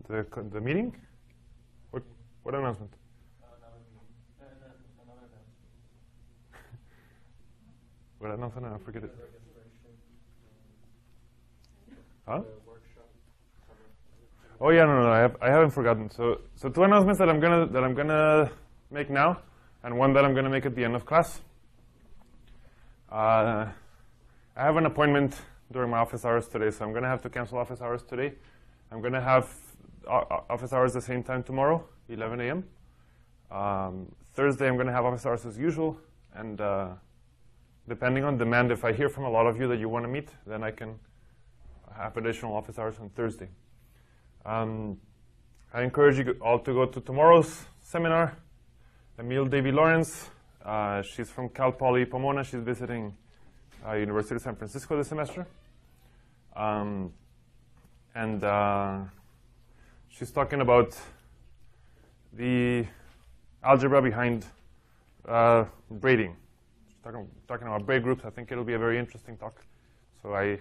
the meeting? What announcement? What announcement? I forget it. Huh? Oh yeah, no, I haven't forgotten. So two announcements that I'm gonna make now, and one that I'm gonna make at the end of class. I have an appointment during my office hours today, so I'm gonna have to cancel office hours today. I'm gonna have office hours the same time tomorrow, 11 a.m. Thursday I'm gonna have office hours as usual, and depending on demand, if I hear from a lot of you that you want to meet, then I can have additional office hours on Thursday. I encourage you all to go to tomorrow's seminar. Emile Davy-Lawrence, she's from Cal Poly Pomona. She's visiting University of San Francisco this semester. She's talking about the algebra behind braiding. She's talking about braid groups. I think it'll be a very interesting talk. So I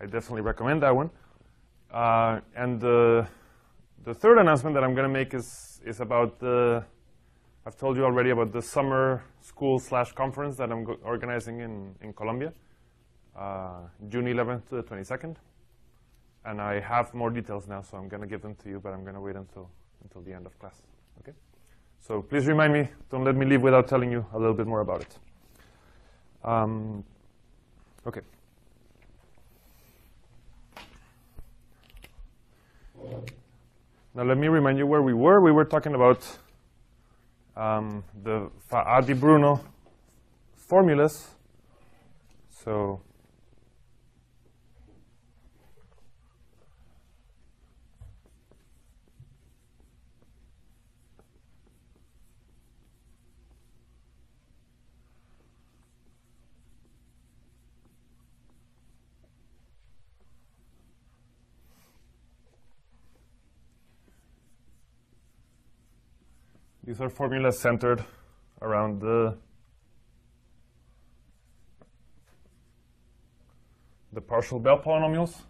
definitely recommend that one. And the third announcement that I'm going to make is about I've told you already about the summer school / conference that I'm organizing in Colombia, June 11th to the 22nd. And I have more details now, so I'm going to give them to you, but I'm going to wait until the end of class. Okay? So please remind me. Don't let me leave without telling you a little bit more about it. Okay. Now let me remind you where we were. We were talking about the Faa di Bruno formulas. So these are formulas centered around the partial Bell polynomials.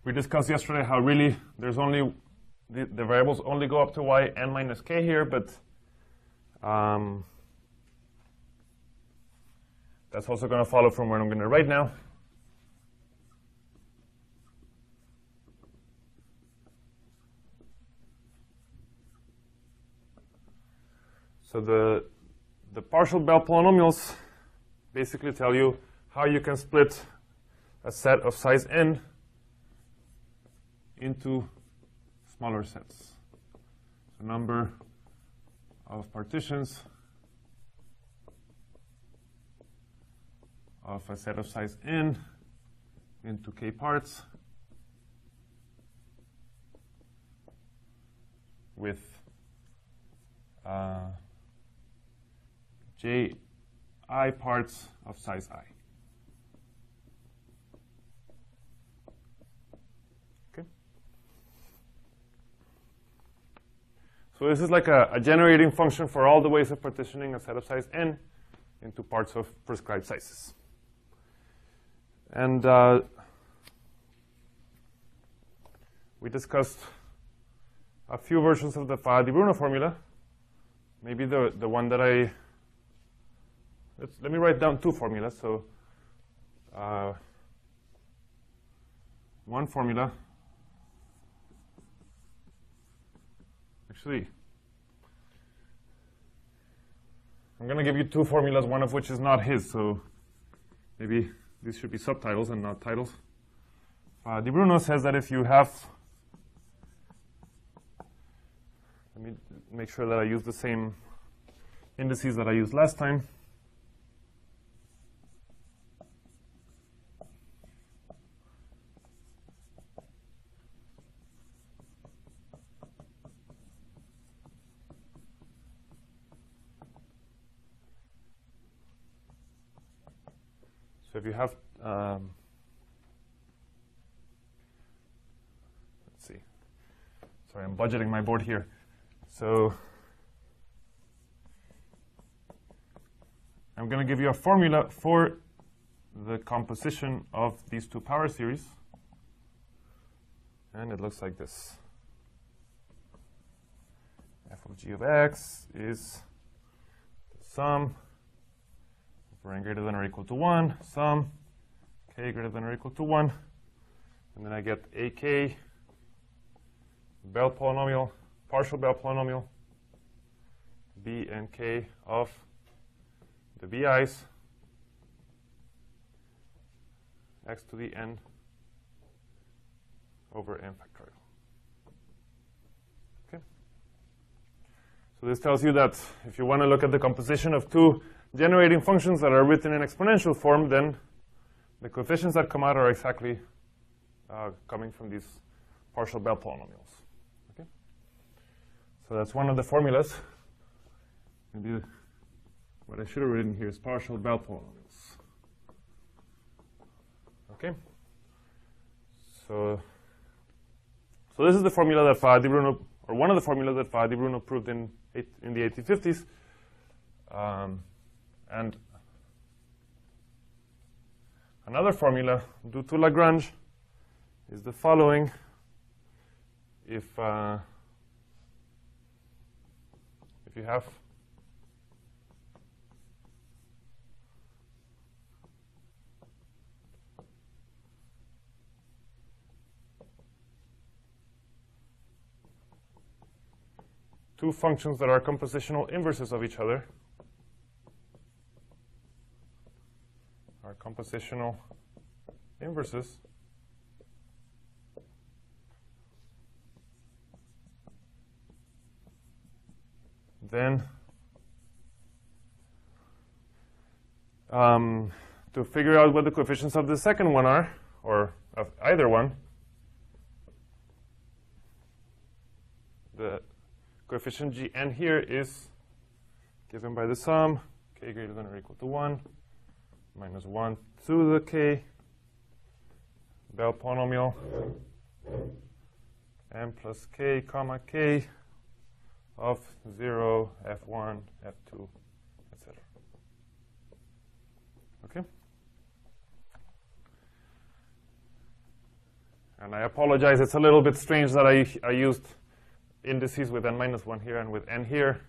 We discussed yesterday how really there's only the variables only go up to y n minus k here, but that's also going to follow from what I'm going to write now. So the partial Bell polynomials basically tell you how you can split a set of size n into smaller sets. So number of partitions of a set of size n into k parts with ji parts of size I. Okay. So this is like a generating function for all the ways of partitioning a set of size n into parts of prescribed sizes. And we discussed a few versions of the Faa di Bruno formula. Maybe the one that let me write down two formulas. So one formula, actually, I'm going to give you two formulas, one of which is not his, so maybe these should be subtitles and not titles. Di Bruno says that if you have, let me make sure that I use the same indices that I used last time. So if you have, let's see, sorry, I'm budgeting my board here. So I'm going to give you a formula for the composition of these two power series. And it looks like this. F of g of x is the sum over n greater than or equal to 1, sum k greater than or equal to 1. And then I get ak, Bell polynomial, partial Bell polynomial, b and k of the bi's x to the n over n factorial. Okay. So this tells you that if you want to look at the composition of two generating functions that are written in exponential form, then the coefficients that come out are exactly coming from these partial Bell polynomials. Okay. So that's one of the formulas. Maybe what I should have written here is partial Bell polynomials. Okay. So this is the formula that Faa di Bruno, or one of the formulas that Faa di Bruno proved in the 1850s. And another formula due to Lagrange is the following. If you have two functions that are compositional inverses of each other, are compositional inverses, then to figure out what the coefficients of the second one are, or of either one, the coefficient gn here is given by the sum k greater than or equal to 1 minus 1 to the k Bell polynomial m plus k comma k of 0, f1, f2, etc. Okay? And I apologize, it's a little bit strange that I used indices with n minus 1 here and with n here.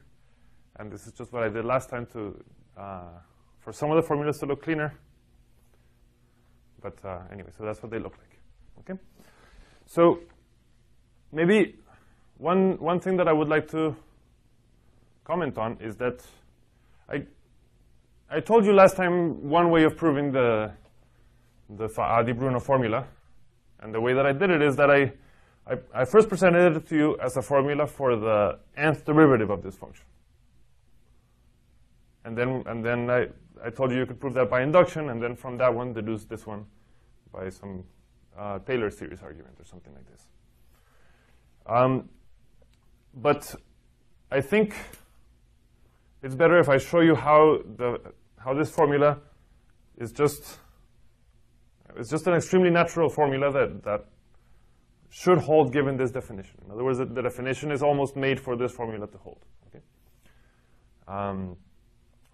And this is just what I did last time to for some of the formulas to look cleaner. But anyway, so that's what they look like. Okay? So maybe one thing that I would like to comment on is that I told you last time one way of proving the Faa di Bruno formula. And the way that I did it is that I first presented it to you as a formula for the nth derivative of this function. And then I told you could prove that by induction, and then from that one deduce this one by some Taylor series argument or something like this. But I think it's better if I show you how this formula is just an extremely natural formula that should hold given this definition. In other words, the definition is almost made for this formula to hold. Okay?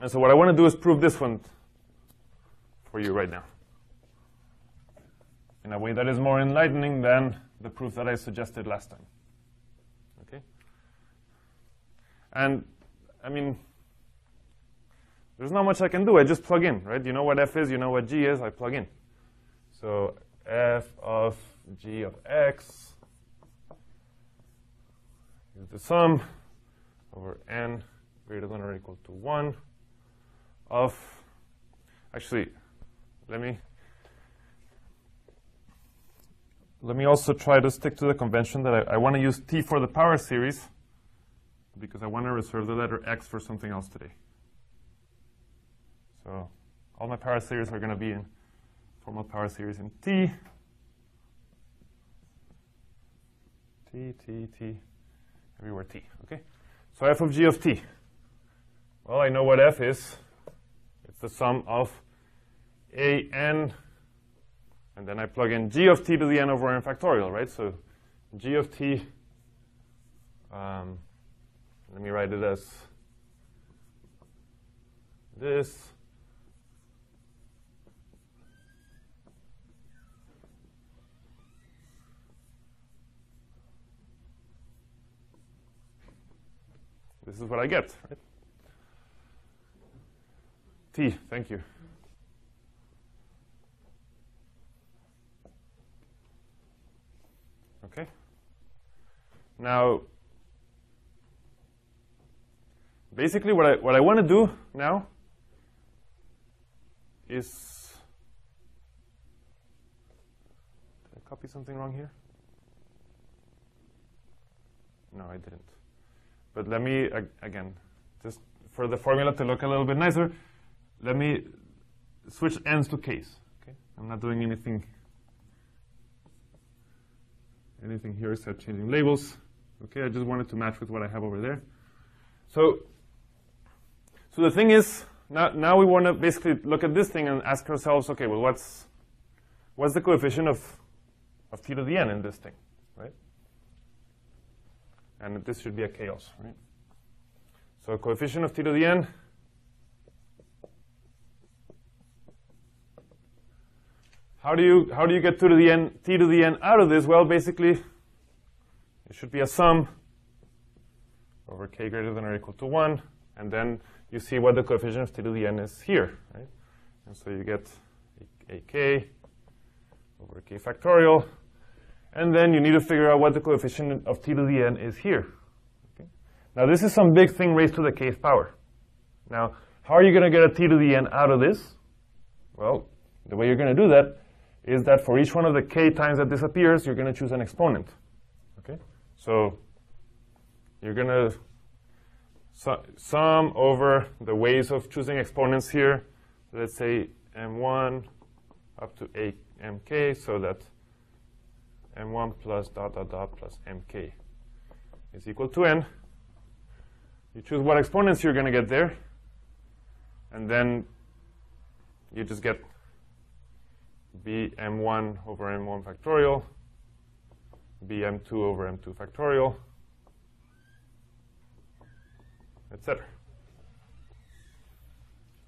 And so what I want to do is prove this one for you right now in a way that is more enlightening than the proof that I suggested last time. Okay? And, I mean, there's not much I can do. I just plug in, right? You know what f is, you know what g is, I plug in. So f of g of x is the sum over n greater than or equal to 1 of, actually, let me also try to stick to the convention that I want to use t for the power series because I want to reserve the letter x for something else today. So all my power series are going to be in formal power series in t, everywhere t, okay? So f of g of t. Well, I know what f is. It's the sum of a n, and then I plug in g of t to the n over n factorial, right? So g of t, let me write it as this This is what I get, right? T, thank you. Okay. Now, basically what I want to do now is, did I copy something wrong here? No, I didn't. But let me, again, just for the formula to look a little bit nicer, let me switch n's to k's. Okay? I'm not doing anything here except changing labels. Okay, I just wanted to match with what I have over there. So the thing is, now we want to basically look at this thing and ask ourselves, okay, well, what's the coefficient of t to the n in this thing, right? And this should be a k also, right? So coefficient of t to the n. How do you get t to the n out of this? Well, basically, it should be a sum over k greater than or equal to 1, and then you see what the coefficient of t to the n is here, right? And so you get a k over k factorial, and then you need to figure out what the coefficient of t to the n is here. Okay? Now, this is some big thing raised to the kth power. Now, how are you going to get a t to the n out of this? Well, the way you're going to do that is that for each one of the k times that this appears, you're going to choose an exponent. Okay? So you're going to sum over the ways of choosing exponents here. Let's say m1 up to mk, so that m1 plus dot dot dot plus mk is equal to n. You choose what exponents you're going to get there, and then you just get bm1 over m1 factorial, bm2 over m2 factorial, etc.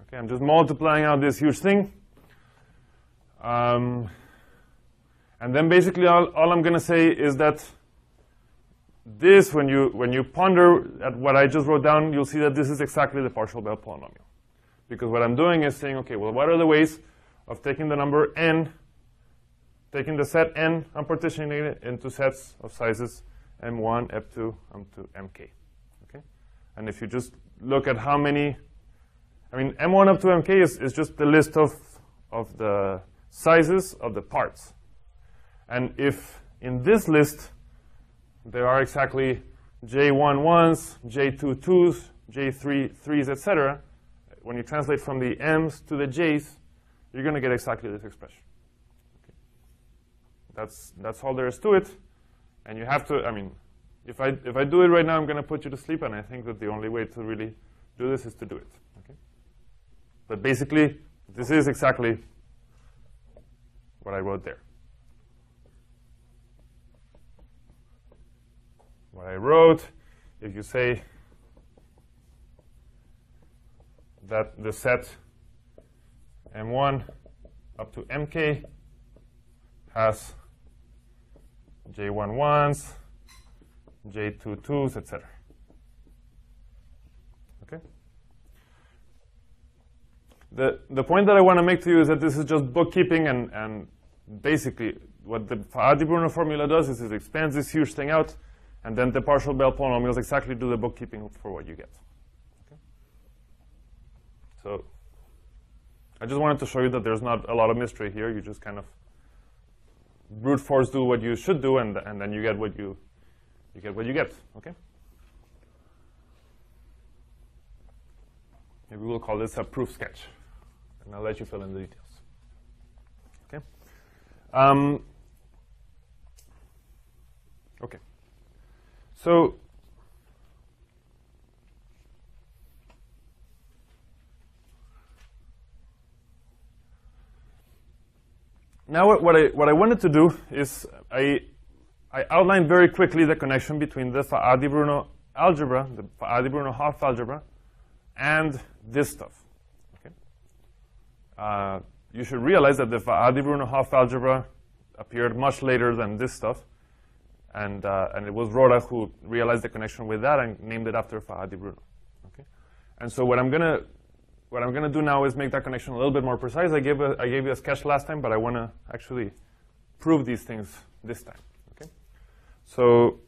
Okay, I'm just multiplying out this huge thing. And then basically all I'm going to say is that this, when you ponder at what I just wrote down, you'll see that this is exactly the partial Bell polynomial. Because what I'm doing is saying, okay, well, what are the ways of taking the number n, taking the set n, and partitioning it into sets of sizes m1, m2, m2, mk. Okay? And if you just look at how many, I mean, m1 up to mk is just the list of the sizes of the parts. And if in this list there are exactly j11s, j22s, j33s, etc., when you translate from the m's to the j's, you're going to get exactly this expression. Okay. That's all there is to it. And you have to, I mean, if I do it right now, I'm going to put you to sleep, and I think that the only way to really do this is to do it. Okay? But basically, this is exactly what I wrote there. What I wrote, if you say that the set m1 up to mk has j11s, j22s, etc. Okay? The point that I want to make to you is that this is just bookkeeping, and basically what the Faa di Bruno formula does is it expands this huge thing out, and then the partial Bell polynomials exactly do the bookkeeping for what you get. Okay? So I just wanted to show you that there's not a lot of mystery here. You just kind of brute force do what you should do, and then you get what you get. Okay? Maybe we'll call this a proof sketch, and I'll let you fill in the details. Okay? Okay. So now what I wanted to do is I outlined very quickly the connection between the Faa di Bruno algebra, the Faa di Bruno Hopf algebra, and this stuff. Okay? You should realize that the Faa di Bruno Hopf algebra appeared much later than this stuff. and it was Rota who realized the connection with that and named it after Faa di Bruno. Okay, and so what I'm gonna do now is make that connection a little bit more precise. I gave you a sketch last time, but I want to actually prove these things this time. Okay, so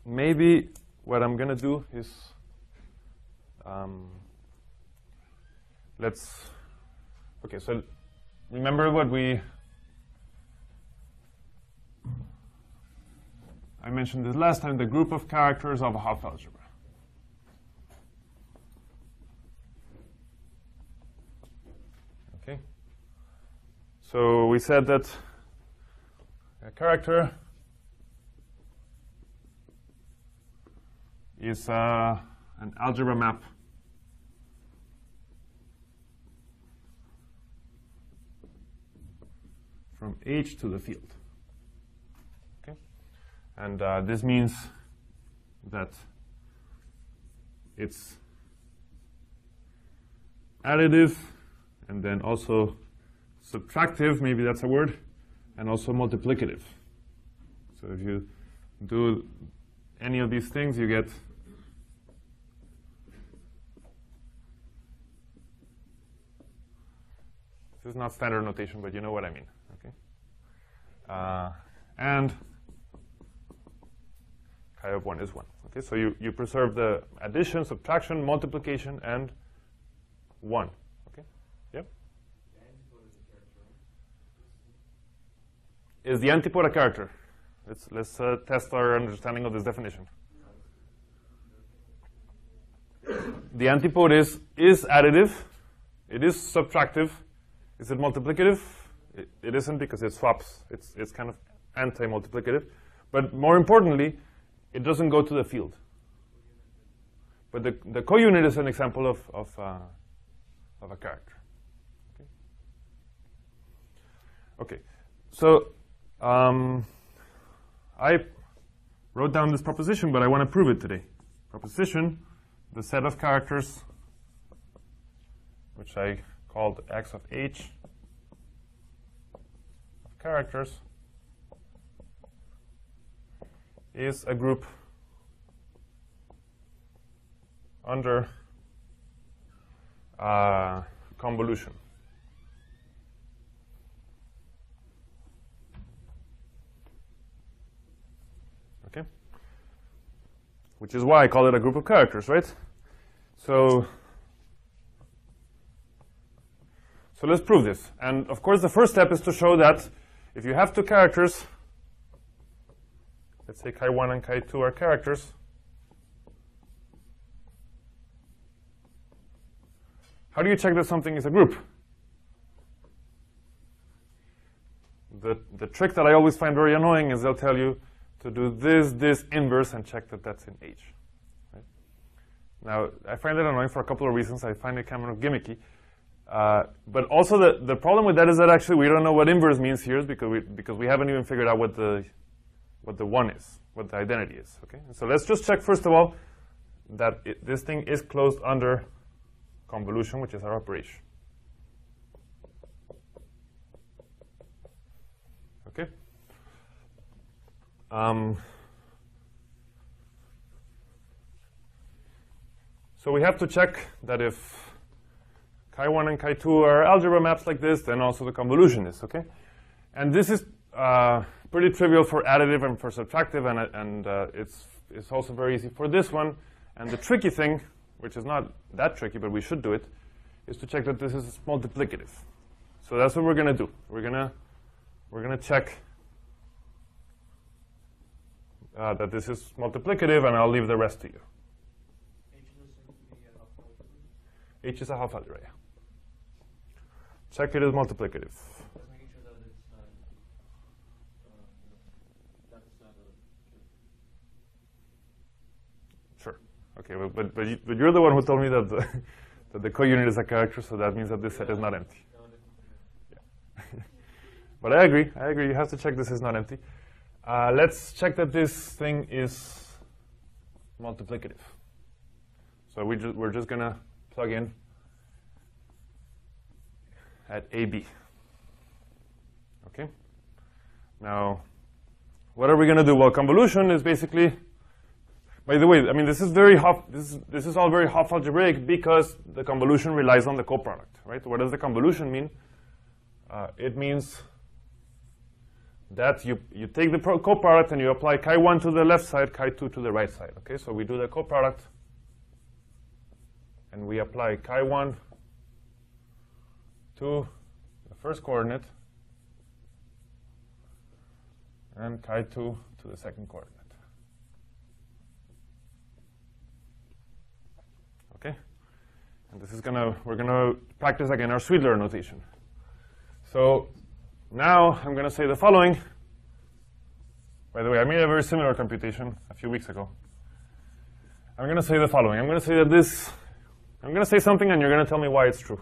maybe what I'm gonna do is okay. So remember what I mentioned this last time, the group of characters of a Hopf algebra. Okay. So we said that a character is an algebra map from H to the field. Okay, and this means that it's additive and then also subtractive, maybe that's a word, and also multiplicative. So if you do any of these things, you get this is not standard notation, but you know what I mean. Okay, and chi of 1 is 1. Okay, so you preserve the addition, subtraction, multiplication, and 1. Okay, yep. The antipode is a character, right? Is the antipode a character? Let's test our understanding of this definition. The antipode is additive. It is subtractive. Is it multiplicative? It isn't, because it swaps. It's kind of anti-multiplicative. But more importantly, it doesn't go to the field. But the co-unit is an example of a character. Okay. So I wrote down this proposition, but I want to prove it today. Proposition, the set of characters, which I called x of h of characters, is a group under convolution. Okay? Which is why I call it a group of characters, right? So let's prove this. And of course, the first step is to show that if you have two characters, let's say chi1 and chi2 are characters, how do you check that something is a group? The trick that I always find very annoying is they'll tell you to do this inverse and check that that's in H. Right? Now, I find it annoying for a couple of reasons. I find it kind of gimmicky. But also the problem with that is that actually we don't know what inverse means here, because we haven't even figured out what the one is, what the identity is. Okay, and so let's just check first of all that this thing is closed under convolution, which is our operation. Okay. So we have to check that if chi1 and chi2 are algebra maps like this, then also the convolution is, okay? And this is pretty trivial for additive and for subtractive, and it's also very easy for this one. And the tricky thing, which is not that tricky, but we should do it, is to check that this is multiplicative. So that's what we're going to do. We're gonna check that this is multiplicative, and I'll leave the rest to you. H is a Hopf algebra, yeah. Check it is multiplicative. Just making sure that it's not, Sure. Okay, but you're the one who told me that that the co-unit is a character, so that means that this set is not empty. Yeah. But I agree. You have to check this is not empty. Let's check that this thing is multiplicative. So we're just going to plug in at AB. Okay? Now, what are we going to do? Well, convolution is basically, by the way, I mean, this is all very Hopf algebraic because the convolution relies on the coproduct, right? What does the convolution mean? It means that you take the coproduct and you apply chi1 to the left side, chi2 to the right side, okay? So we do the coproduct and we apply chi1 to the first coordinate and chi2 to the second coordinate. Okay? And this is we're gonna practice again our Sweetler notation. So now I'm gonna say the following. By the way, I made a very similar computation a few weeks ago. I'm gonna say the following. I'm gonna say that I'm gonna say something and you're gonna tell me why it's true.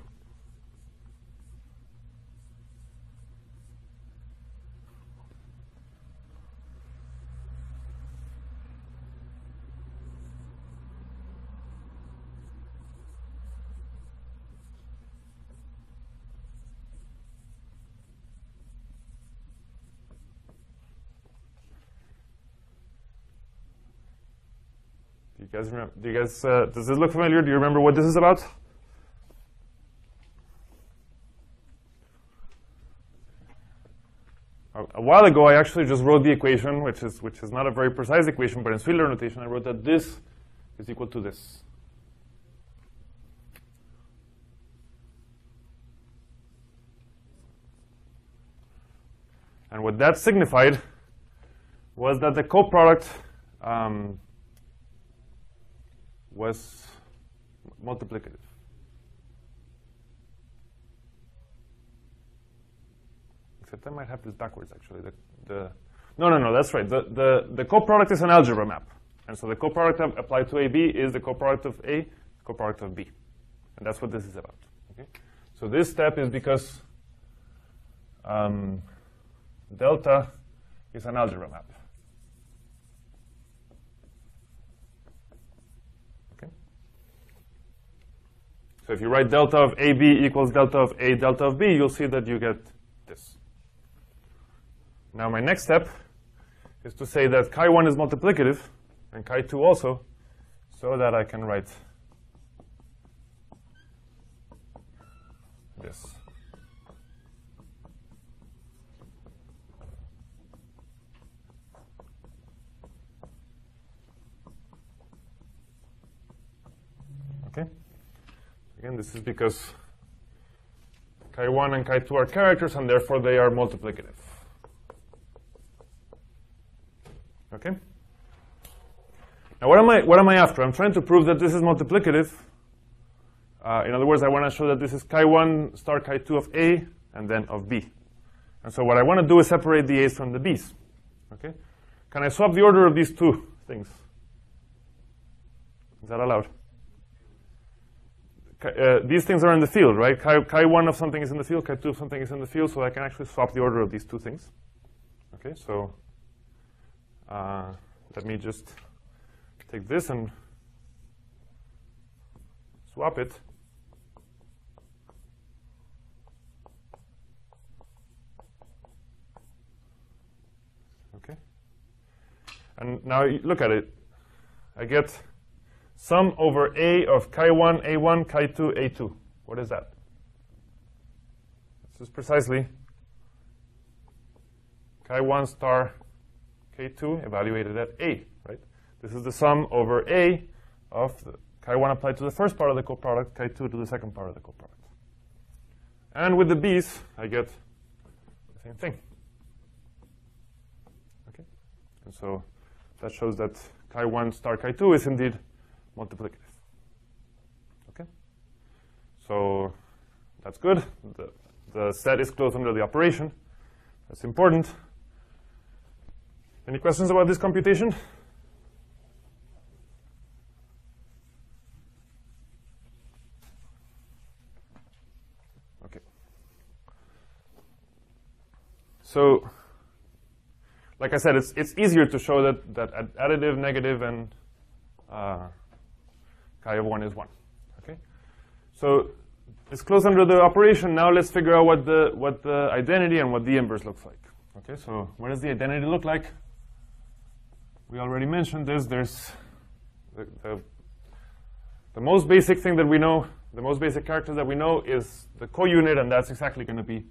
You guys remember? Does this look familiar? Do you remember what this is about? A while ago, I actually just wrote the equation, which is not a very precise equation, but in Sweetler notation, I wrote that this is equal to this. And what that signified was that the coproduct was multiplicative. Except I might have this backwards, actually. No, that's right. The coproduct is an algebra map. And so the coproduct applied to AB is the coproduct of A, coproduct of B. And that's what this is about. Okay? So this step is because delta is an algebra map. So if you write delta of AB equals delta of A, delta of B, you'll see that you get this. Now my next step is to say that chi1 is multiplicative, and chi2 also, so that I can write this. Okay? Again, this is because chi1 and chi2 are characters, and therefore they are multiplicative. Okay? Now, what am I after? I'm trying to prove that this is multiplicative. In other words, I want to show that this is chi1 star chi2 of A and then of B. And so what I want to do is separate the A's from the B's. Okay? Can I swap the order of these two things? Is that allowed? These things are in the field, right? Chi1 of something is in the field, chi2 of something is in the field, so I can actually swap the order of these two things. Okay, so let me just take this and swap it. Okay. And now look at it. I get sum over A of chi1, A1, chi2, A2. What is that? This is precisely chi1 star k2 evaluated at A, right? This is the sum over A of the chi1 applied to the first part of the coproduct, chi2 to the second part of the coproduct. And with the B's, I get the same thing. Okay? And so that shows that chi1 star chi2 is indeed multiplicative. Okay? So that's good. The set is closed under the operation. That's important. Any questions about this computation? Okay. So, like I said, it's easier to show that additive, negative, and chi of 1 is 1. Okay? So it's closed under the operation. Now let's figure out what the identity and what the inverse looks like. Okay, so what does the identity look like? we already mentioned this. There's the most basic thing that we know, the most basic character that we know is the co-unit, and that's exactly going to be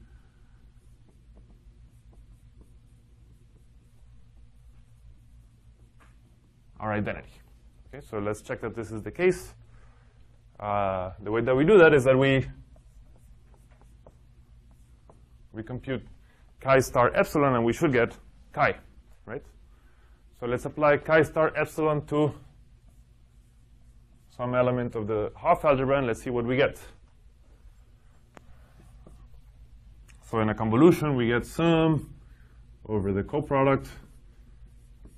our identity. Okay, so let's check that this is the case. The way that we do that is that we compute chi star epsilon, and we should get chi, right? So let's apply chi star epsilon to some element of the Hopf algebra, and let's see what we get. So in a convolution, we get sum over the coproduct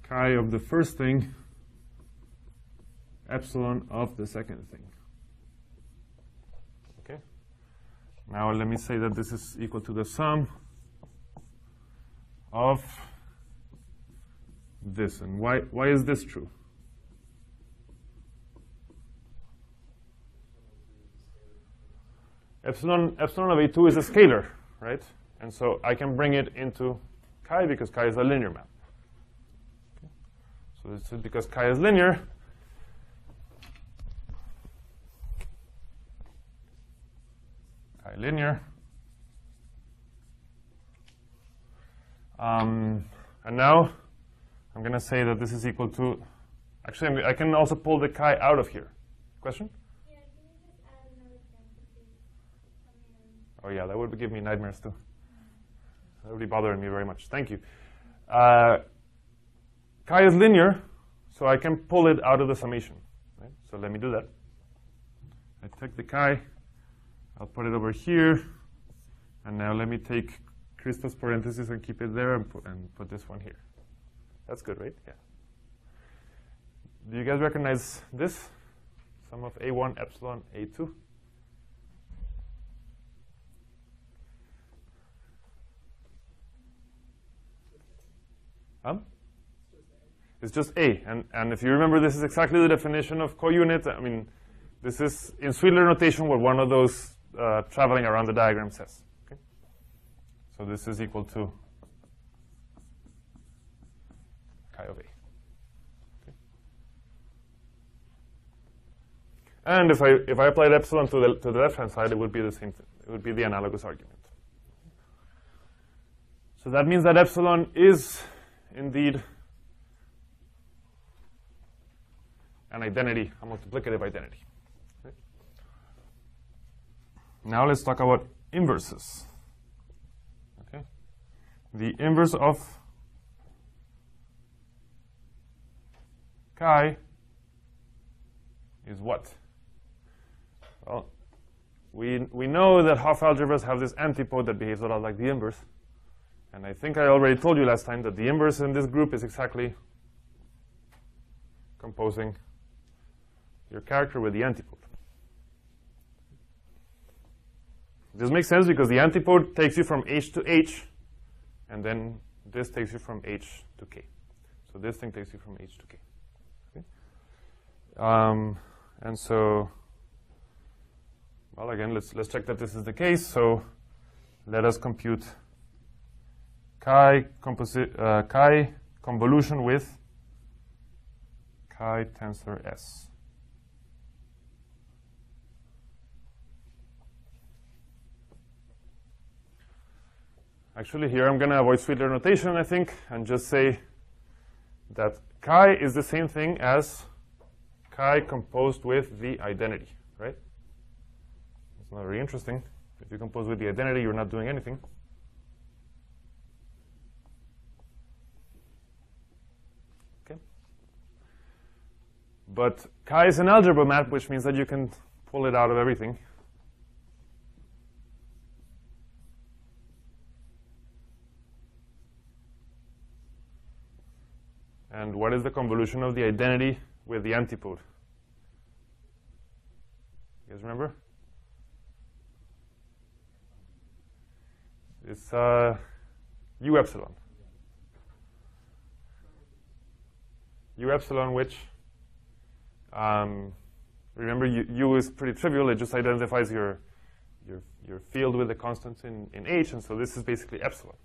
chi of the first thing, epsilon of the second thing. Okay. Now let me say that this is equal to the sum of this. And why is this true? Epsilon of A2 is a scalar, right? And so I can bring it into chi because chi is a linear map. Okay. So this is because chi is linear. Chi linear. And now I'm going to say that this is equal to, actually I can also pull the chi out of here. Question? Yeah, can you just add another parenthesis? Oh yeah, that would give me nightmares too. That would be bothering me very much. Thank you. Chi is linear, so I can pull it out of the summation. Right? So let me do that. I take the chi, I'll put it over here, and now let me take Christo's parenthesis and keep it there and put this one here. That's good, right? Yeah. Do you guys recognize this? Sum of A1 epsilon A2? It's just A. And if you remember, this is exactly the definition of co-unit. I mean, this is in Swidler notation what one of those traveling around the diagram says. Okay? So this is equal to chi of A. Okay? And if I applied epsilon to the left-hand side, it would be the same thing. It would be the analogous argument. So that means that epsilon is indeed an identity, a multiplicative identity. Okay. Now let's talk about inverses. Okay. The inverse of chi is what? Well, we know that Hopf algebras have this antipode that behaves a lot like the inverse. And I think I already told you last time that the inverse in this group is exactly composing your character with the antipode. This makes sense because the antipode takes you from H to H, and then this takes you from H to K. So this thing takes you from H to K. Okay? And so, well, again, let's check that this is the case. So let us compute chi convolution with chi tensor S. Actually, here I'm going to avoid Swidler notation, I think, and just say that chi is the same thing as chi composed with the identity, right? It's not very interesting. If you compose with the identity, you're not doing anything. Okay. But chi is an algebra map, which means that you can pull it out of everything. And what is the convolution of the identity with the antipode? You guys remember? It's U epsilon. U epsilon, which, remember, U is pretty trivial. It just identifies your field with the constants in H, and so this is basically epsilon,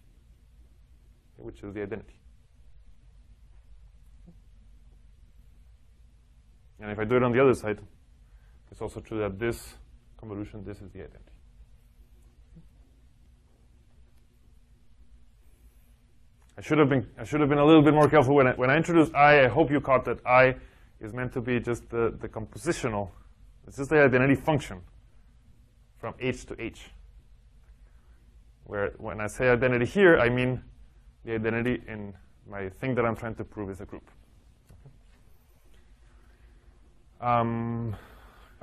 which is the identity. And if I do it on the other side, it's also true that this convolution, this is the identity. I should have been a little bit more careful when I introduced I hope you caught that I is meant to be just the compositional. It's just the identity function from H to H. Where when I say identity here, I mean the identity in my thing that I'm trying to prove is a group.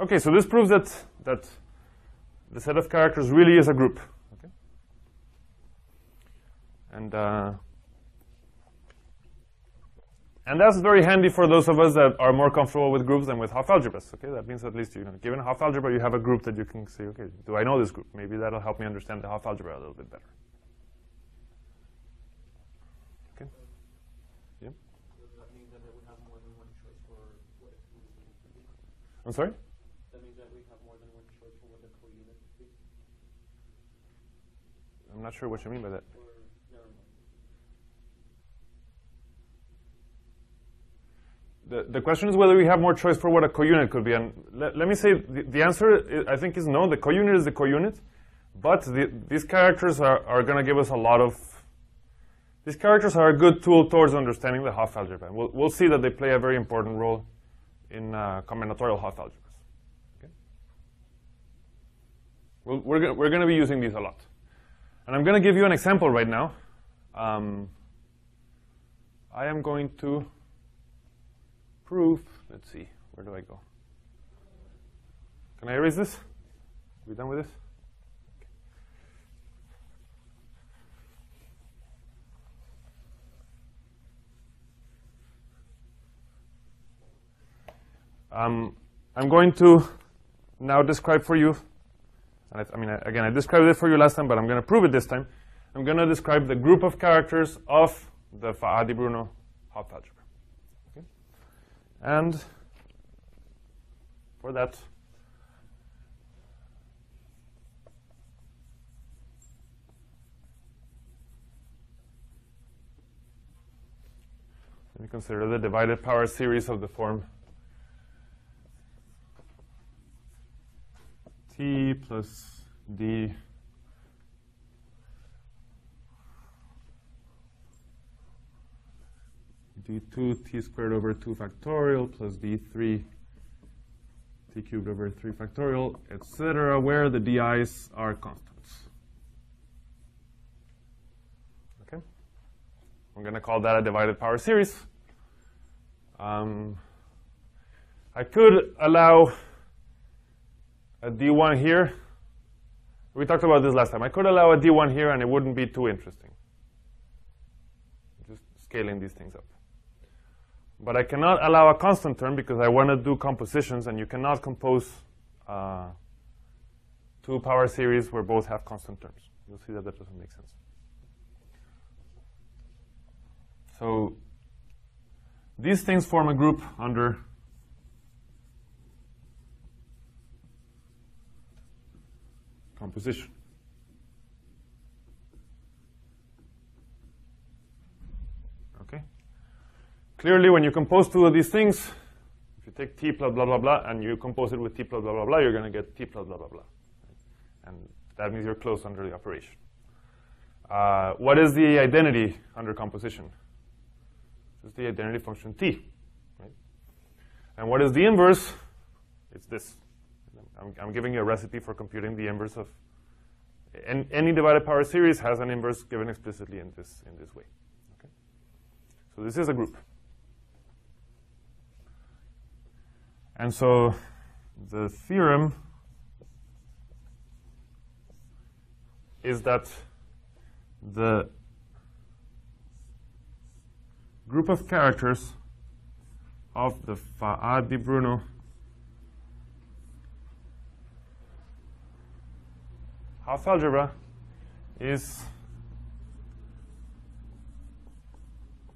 Okay, so this proves that the set of characters really is a group. Okay? And that's very handy for those of us that are more comfortable with groups than with Hopf algebras. Okay, that means at least given a Hopf algebra, you have a group that you can say, okay, do I know this group? Maybe that'll help me understand the Hopf algebra a little bit better. Okay. Yeah. Does that mean that we have more than one choice for what a co-unit could be? I'm sorry? That means that we have more than one choice for what a co-unit could be? I'm not sure what you mean by that. Or never mind. The question is whether we have more choice for what a co-unit could be. And let me say the answer, I think, is no. The co-unit is the co-unit. But these characters are going to give us a lot of... These characters are a good tool towards understanding the Hopf algebra. We'll see that they play a very important role in combinatorial Hopf algebras. Okay? We're going to be using these a lot. And I'm going to give you an example right now. I am going to prove, let's see, where do I go? Can I erase this? Are we done with this? I'm going to now describe for you, and again, I described it for you last time, but I'm going to prove it this time. I'm going to describe the group of characters of the Faa di Bruno Hopf algebra. Okay? And for that, let me consider the divided power series of the form T plus D d2 t squared over 2 factorial plus d3 t cubed over 3 factorial, etc., where the di's are constants. Okay? I'm going to call that a divided power series. I could allow a d1 here. We talked about this last time. I could allow a d1 here and it wouldn't be too interesting. Just scaling these things up. But I cannot allow a constant term because I want to do compositions, and you cannot compose two power series where both have constant terms. You'll see that that doesn't make sense. So these things form a group under composition. Okay? Clearly, when you compose two of these things, if you take t plus blah, blah, blah, and you compose it with t plus blah, blah, blah, you're going to get t plus blah, blah, blah. And that means you're close under the operation. What is the identity under composition? It's the identity function t. Right? And what is the inverse? It's this. I'm giving you a recipe for computing the inverse of any divided power series has an inverse given explicitly in this way. Okay? So this is a group. And so the theorem is that the group of characters of the Faa di Bruno Hopf algebra is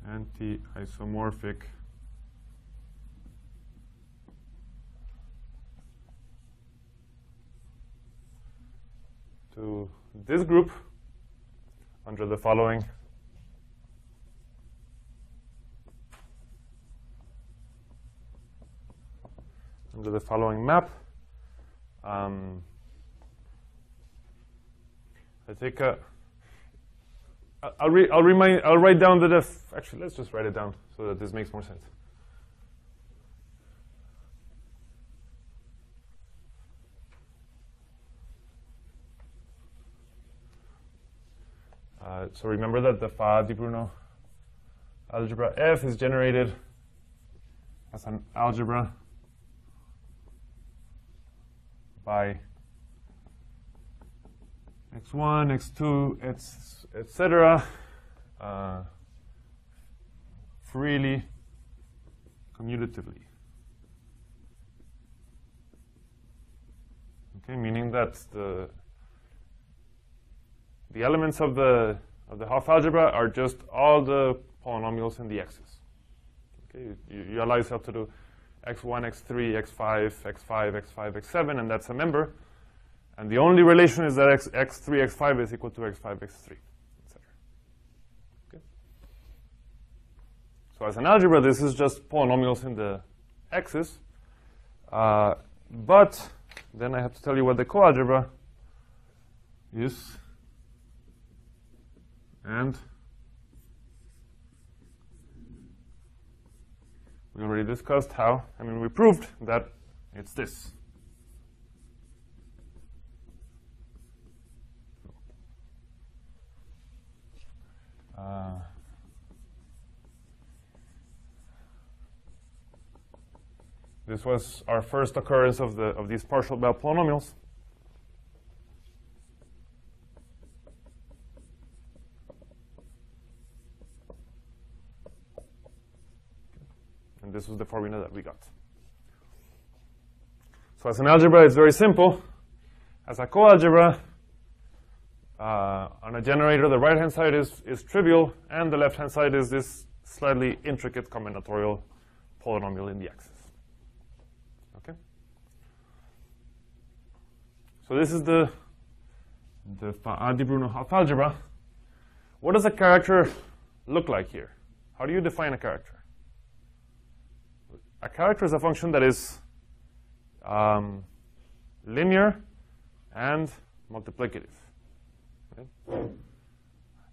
anti-isomorphic to this group under the following the following map. I take a. I'll write down the actually, let's just write it down so that this makes more sense. So remember that the Faa di Bruno algebra F is generated as an algebra by x1, x2, etc. Freely, commutatively. Okay, meaning that the elements of the Hopf algebra are just all the polynomials in the x's. Okay, you allow yourself to do x1, x3, x5, x5, x5, x7, and that's a member. And the only relation is that x3, x5 is equal to x5, x3, etc. Okay. So as an algebra, this is just polynomials in the x's. But then I have to tell you what the coalgebra is. And we already discussed how. I mean, we proved that it's this. This was our first occurrence of these partial Bell polynomials. And this was the formula that we got. So as an algebra, it's very simple. As a coalgebra, on a generator, the right-hand side is trivial, and the left-hand side is this slightly intricate combinatorial polynomial in the axis. Okay? So this is the Faa di Bruno Hopf algebra. What does a character look like here? How do you define a character? A character is a function that is linear and multiplicative. Okay?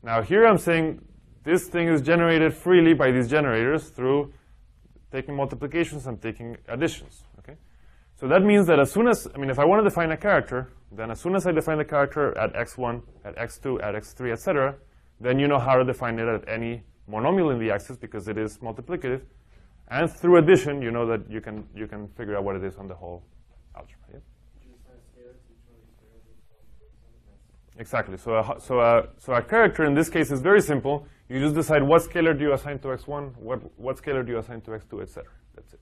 Now here I'm saying this thing is generated freely by these generators through taking multiplications and taking additions. Okay? So that means that as soon as, I mean, if I want to define a character, then as soon as I define the character at x1, at x2, at x3, etc., then you know how to define it at any monomial in the axis because it is multiplicative. And through addition, you know that you can figure out what it is on the whole algebra. Yeah? Exactly. So a character in this case is very simple. You just decide what scalar do you assign to x1, what scalar do you assign to x2, etc. That's it.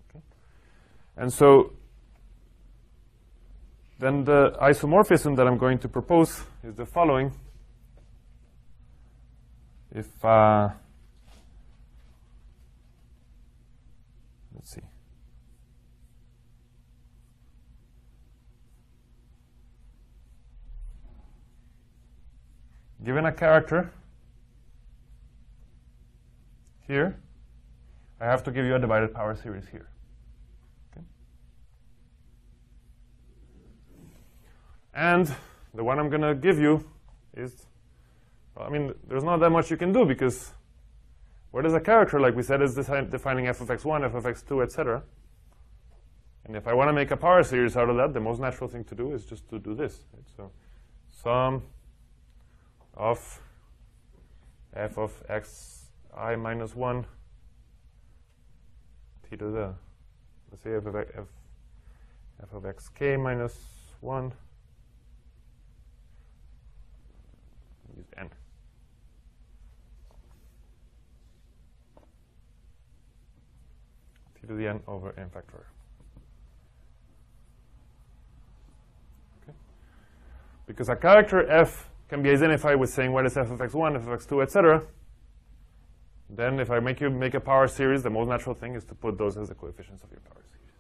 Okay? And so then the isomorphism that I'm going to propose is the following. If let's see. Given a character here, I have to give you a divided power series here. Okay? And the one I'm going to give you is, well, I mean, there's not that much you can do because what is a character, like we said, is defining f of x1, f of x2, etc. And if I want to make a power series out of that, the most natural thing to do is just to do this. Right? So sum of f of xi minus 1 t to the, let's say f of xk minus 1, use n. To the n over n factorial. Okay? Because a character f can be identified with saying what is f of x1, f of x2, etc. Then if I make you make a power series, the most natural thing is to put those as the coefficients of your power series.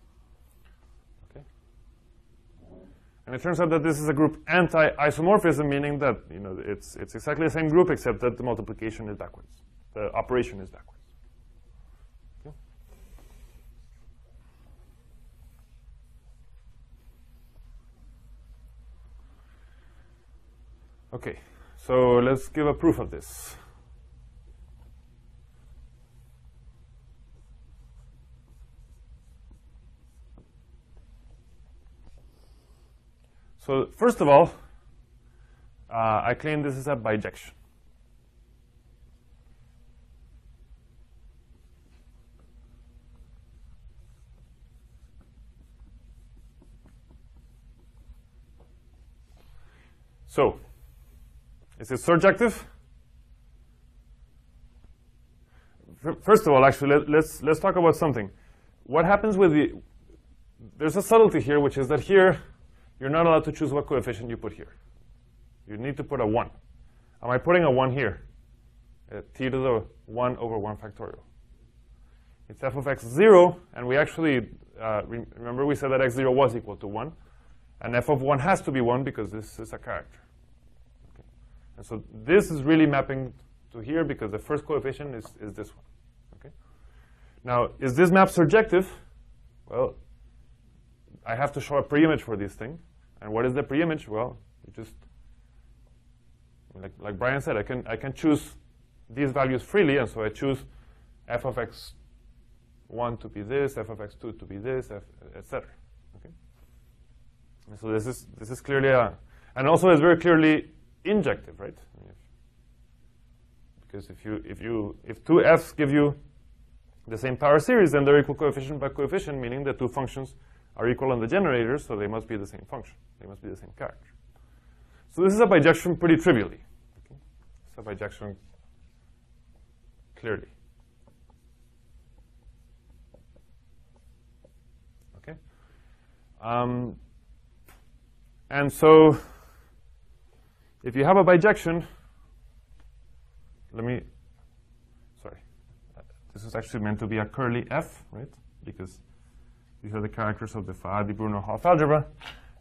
Okay? And it turns out that this is a group anti-isomorphism, meaning that it's exactly the same group except that the multiplication is backwards. The operation is backwards. Okay, so let's give a proof of this. So first of all, I claim this is a bijection. So, is it surjective? First of all, actually, let's talk about something. What happens with the... There's a subtlety here, which is that here, you're not allowed to choose what coefficient you put here. You need to put a 1. Am I putting a 1 here? T to the 1 over 1 factorial. It's f of x 0, and we actually, remember we said that x0 was equal to 1. And f of 1 has to be 1 because this is a character. Okay. And so this is really mapping to here because the first coefficient is this one. Okay. Now, is this map surjective? Well, I have to show a preimage for this thing. And what is the preimage? Well, you just, like Brian said, I can choose these values freely, and so I choose f of x1 to be this, f of x2 to be this, etc. Okay. And so this is clearly and also it's very clearly injective, right? Because if two f's give you the same power series, then they're equal coefficient by coefficient, meaning the two functions are equal on the generator, so they must be the same function. They must be the same character. So this is a bijection pretty trivially. Okay? It's a bijection clearly. Okay. And so if you have a bijection, this is actually meant to be a curly f, right? Because these are the characters of the Faa di Bruno Hopf algebra.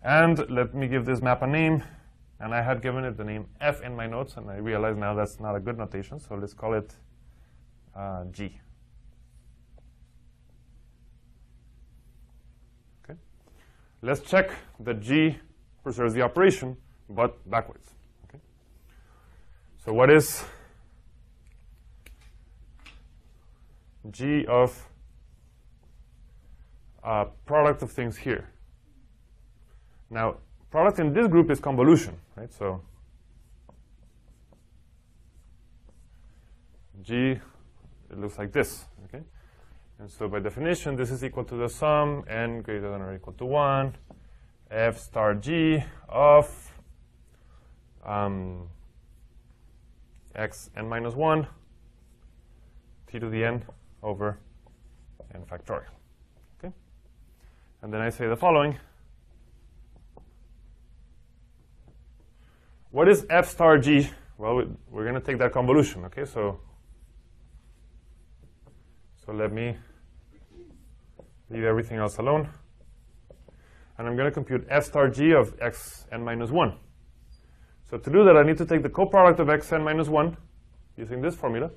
And let me give this map a name. And I had given it the name f in my notes, and I realize now that's not a good notation, so let's call it G. Okay. Let's check that G preserves the operation, but backwards. Okay. So what is G of product of things here? Now, product in this group is convolution, right? So G, it looks like this, okay? And so by definition, this is equal to the sum n greater than or equal to 1 f star G of x n minus 1 t to the n over n factorial. Okay? And then I say the following. What is f star G? Well, we're going to take that convolution, okay? So let me leave everything else alone. And I'm going to compute f star G of x n minus 1. So to do that, I need to take the coproduct of x n minus 1 using this formula,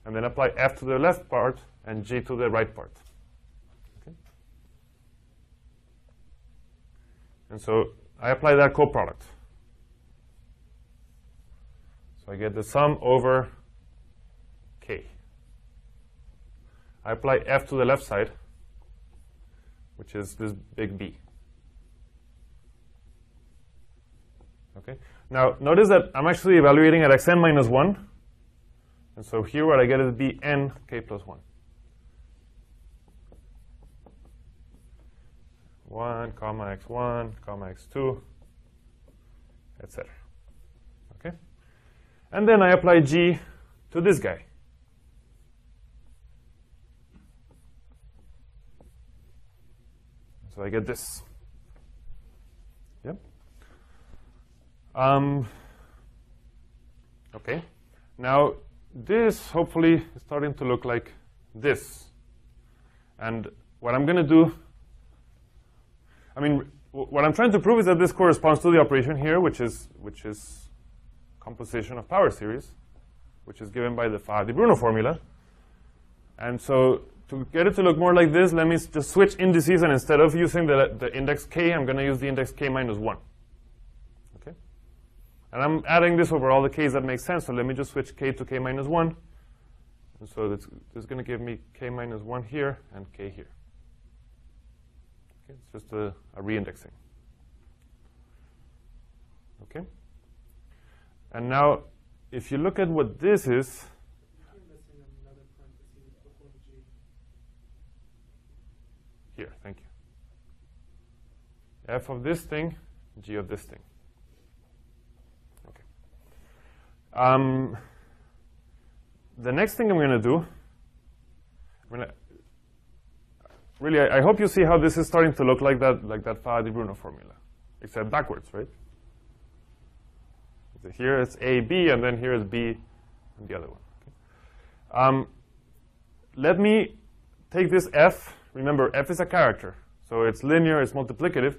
and then apply f to the left part and g to the right part. Okay? And so I apply that coproduct. So I get the sum over k. I apply f to the left side, which is this big B. Okay. Now, notice that I'm actually evaluating at xn minus 1. And so here what I get is bn k plus 1. 1, comma x1, comma x2, etc. Okay? And then I apply g to this guy. So I get this. Yep. Okay. Now, this hopefully is starting to look like this. And what I'm going to do, what I'm trying to prove is that this corresponds to the operation here, which is composition of power series, which is given by the Faa di Bruno formula. And so to get it to look more like this, let me just switch indices, and instead of using the index k, I'm going to use the index k minus 1. Okay? And I'm adding this over all the k's that make sense, so let me just switch k to k minus 1. And so this is going to give me k minus 1 here and k here. Okay, it's just a reindexing. Okay? And now, if you look at what this is, here, thank you. F of this thing, g of this thing. Okay. The next thing I'm going to do, really, I hope you see how this is starting to look like that Faa di Bruno formula, except backwards, right? So here it's A, B, and then here is B, and the other one. Okay. Let me take this F. Remember, F is a character, so it's linear, it's multiplicative,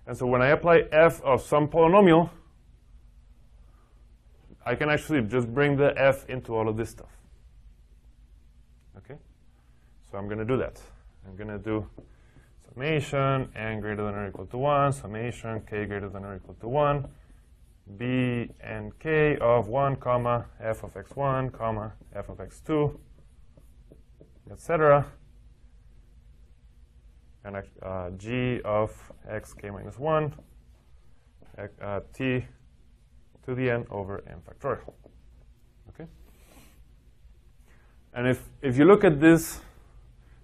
and so when I apply F of some polynomial, I can actually just bring the F into all of this stuff. Okay? So I'm going to do that. I'm going to do summation n greater than or equal to 1, summation k greater than or equal to 1, b and k of 1, comma, f of x1, comma, f of x2, etc. And g of x k minus 1, t to the n over n factorial. Okay? And if you look at this,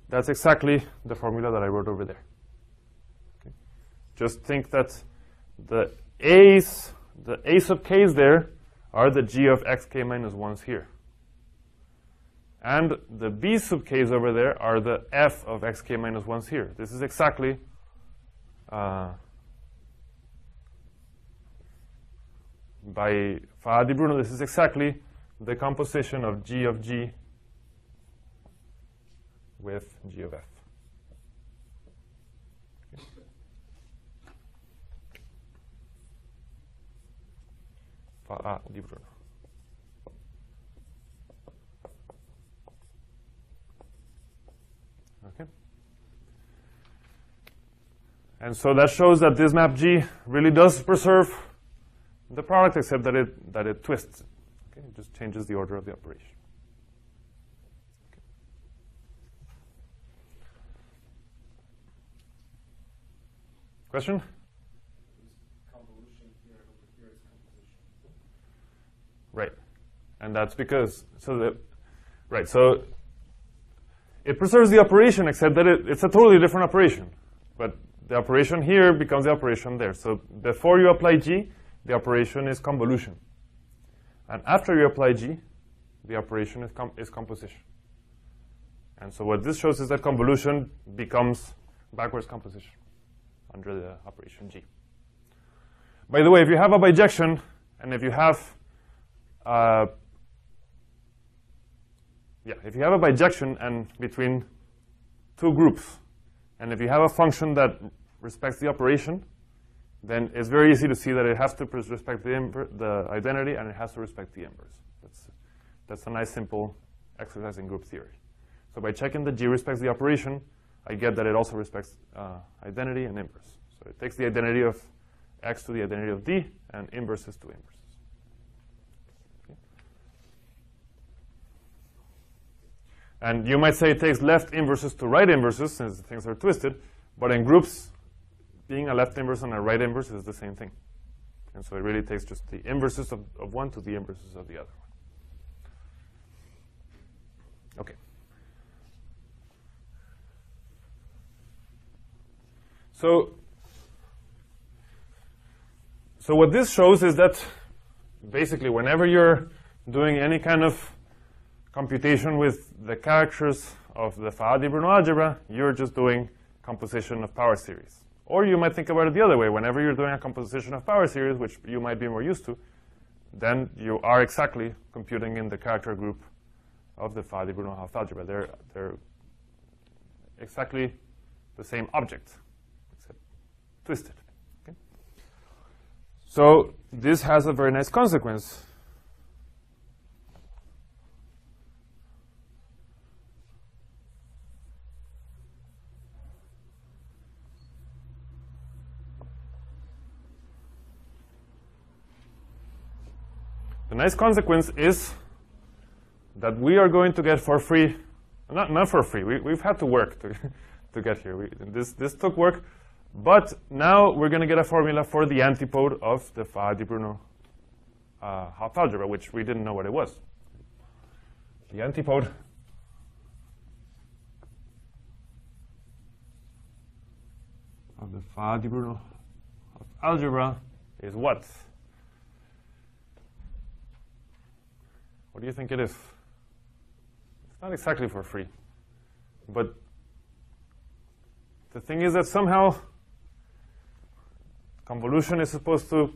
that's exactly the formula that I wrote over there. Okay? Just think that the a sub k's there are the g of xk minus 1s here. And the b sub k's over there are the f of xk minus 1s here. This is exactly by Faa di Bruno, this is exactly the composition of g of g with g of f. Okay. Faa di Bruno. Okay. And so that shows that this map G really does preserve the product, except that it twists it. Okay? It just changes the order of the operation. Okay. Question? Convolution here and over here is composition. Right. And that's because so it preserves the operation, except that it's a totally different operation. But the operation here becomes the operation there. So before you apply G, the operation is convolution. And after you apply G, the operation is composition. And so what this shows is that convolution becomes backwards composition under the operation G. By the way, if you have a bijection, and if you have if you have a bijection and between two groups, and if you have a function that respects the operation, then it's very easy to see that it has to respect the identity and it has to respect the inverse. That's a nice simple exercise in group theory. So by checking that G respects the operation, I get that it also respects identity and inverse. So it takes the identity of X to the identity of D and inverses to inverses. Okay. And you might say it takes left inverses to right inverses since things are twisted, but in groups, being a left inverse and a right inverse is the same thing. And so it really takes just the inverses of one to the inverses of the other one. Okay. So what this shows is that basically whenever you're doing any kind of computation with the characters of the Faa di Bruno algebra, you're just doing composition of power series. Or you might think about it the other way. Whenever you're doing a composition of power series, which you might be more used to, then you are exactly computing in the character group of the Faa di Bruno Hopf algebra. They're exactly the same object, except twisted. Okay? So this has a very nice consequence. The nice consequence is that we are going to get for free, not for free, we've had to work to get here. This took work, but now we're going to get a formula for the antipode of the Faa di Bruno Hopf algebra, which we didn't know what it was. The antipode of the Faa di Bruno Hopf algebra is what? What do you think it is? It's not exactly for free. But the thing is that somehow convolution is supposed to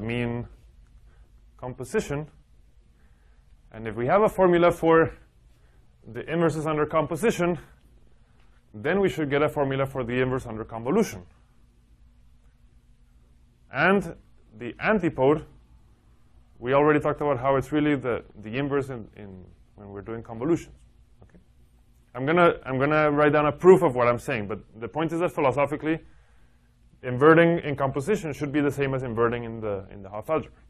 mean composition. And if we have a formula for the inverses under composition, then we should get a formula for the inverse under convolution. And the antipode, we already talked about how it's really the inverse in when we're doing convolutions. Okay? I'm gonna write down a proof of what I'm saying, but the point is that philosophically, inverting in composition should be the same as inverting in the Hopf algebra.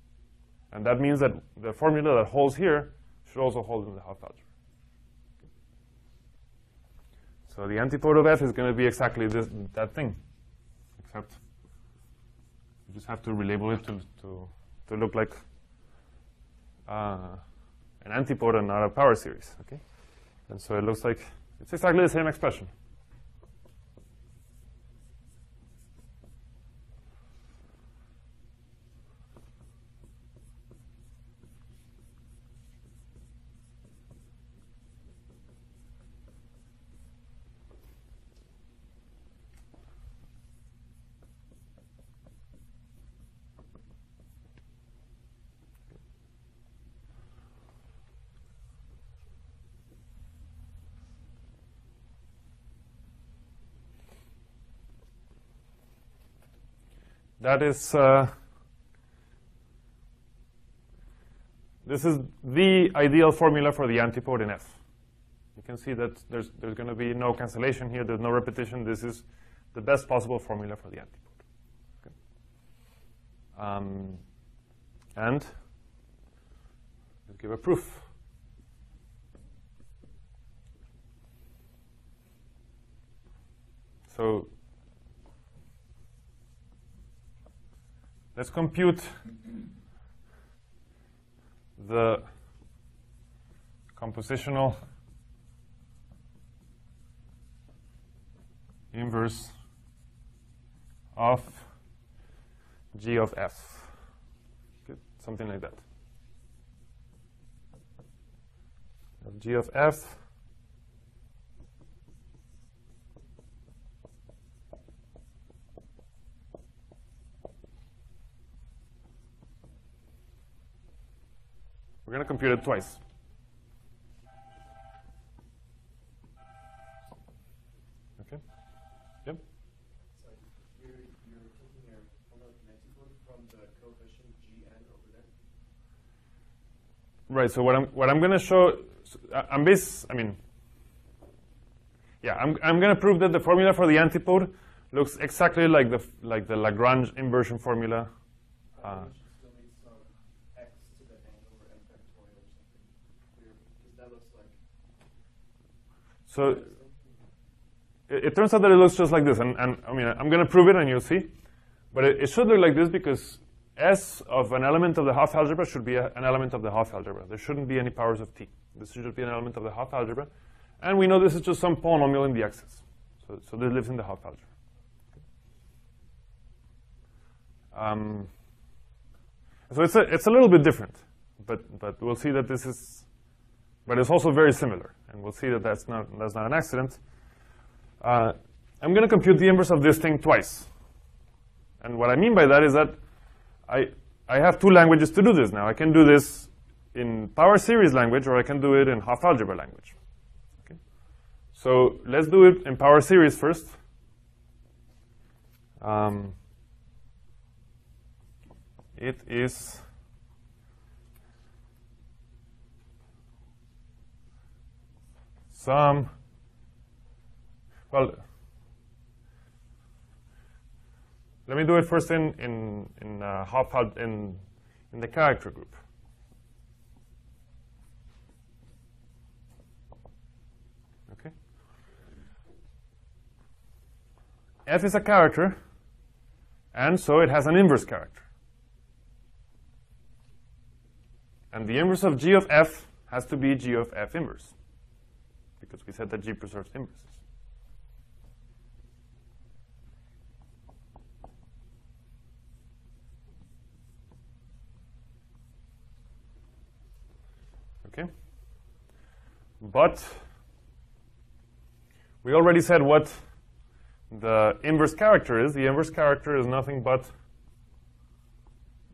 And that means that the formula that holds here should also hold in the Hopf algebra. So the antipode of f is going to be exactly that thing, except you just have to relabel it to look like an antipode and not a power series. Okay, and so it looks like it's exactly the same expression. That is, this is the ideal formula for the antipode in F. You can see that there's going to be no cancellation here. There's no repetition. This is the best possible formula for the antipode. Okay. And let's give a proof. So let's compute the compositional inverse of g of f. Okay, something like that. Of g of f we're going to compute it twice. Okay? Yep? So you're taking your formula of antipode from the coefficient gn over there? Right, so what I'm going to show, I'm going to prove that the formula for the antipode looks exactly like the Lagrange inversion formula. Still needs some x to the n over n factorial or something. Because that looks like. So it turns out that it looks just like this, and I mean I'm going to prove it, and you'll see. But it should look like this because S of an element of the Hopf algebra should be an element of the Hopf algebra. There shouldn't be any powers of t. This should be an element of the Hopf algebra, and we know this is just some polynomial in the x's. So this lives in the Hopf algebra. So it's a little bit different, but we'll see that this is, but it's also very similar, and we'll see that that's not an accident. I'm going to compute the inverse of this thing twice, and what I mean by that is that I have two languages to do this now. I can do this in power series language, or I can do it in Hopf algebra language. Okay? So let's do it in power series first. It is some, well, let me do it first in the character group. f is a character, and so it has an inverse character. And the inverse of g of f has to be g of f inverse, because we said that g preserves inverses. Okay? But we already said what the inverse character is. The inverse character is nothing but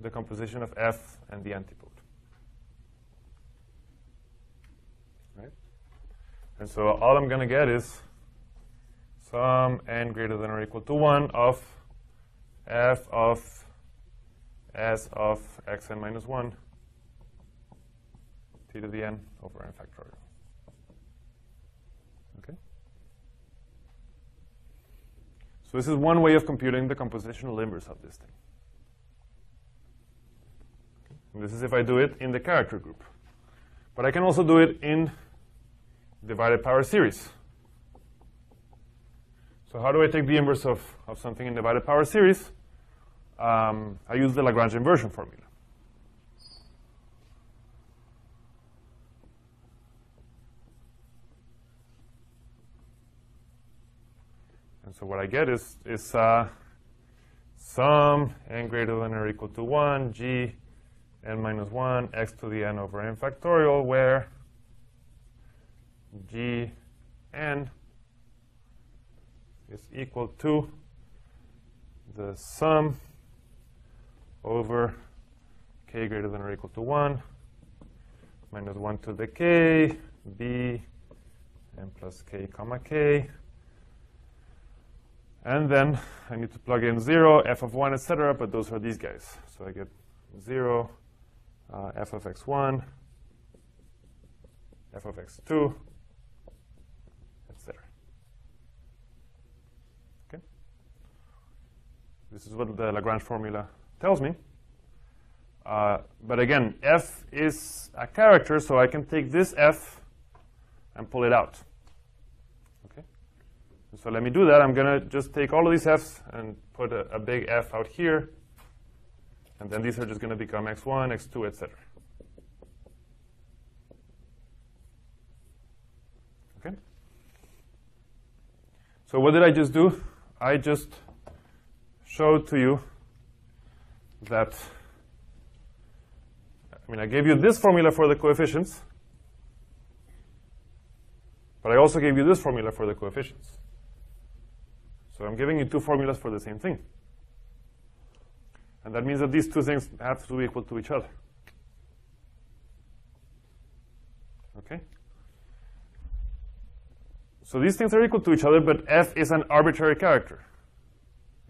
the composition of f and the antipode. Right? And so all I'm going to get is sum n greater than or equal to 1 of f of s of xn minus 1 t to the n over n factorial. Okay? So this is one way of computing the compositional inverse of this thing. And this is if I do it in the character group. But I can also do it in divided power series. So how do I take the inverse of something in divided power series? I use the Lagrange inversion formula. And so what I get is sum n greater than or equal to 1 g n minus 1 x to the n over n factorial, where g n is equal to the sum over k greater than or equal to 1 minus 1 to the k b n plus k comma k. And then I need to plug in 0, f of 1, etc., but those are these guys. So I get 0, f of x1, f of x2, etc. Okay? This is what the Lagrange formula tells me. But again, f is a character, so I can take this f and pull it out. So let me do that. I'm going to just take all of these f's and put a big F out here. And then these are just going to become x1, x2, etc. Okay? So what did I just do? I just showed to you that, I gave you this formula for the coefficients, but I also gave you this formula for the coefficients. So I'm giving you two formulas for the same thing. And that means that these two things have to be equal to each other. Okay? So these things are equal to each other, but f is an arbitrary character.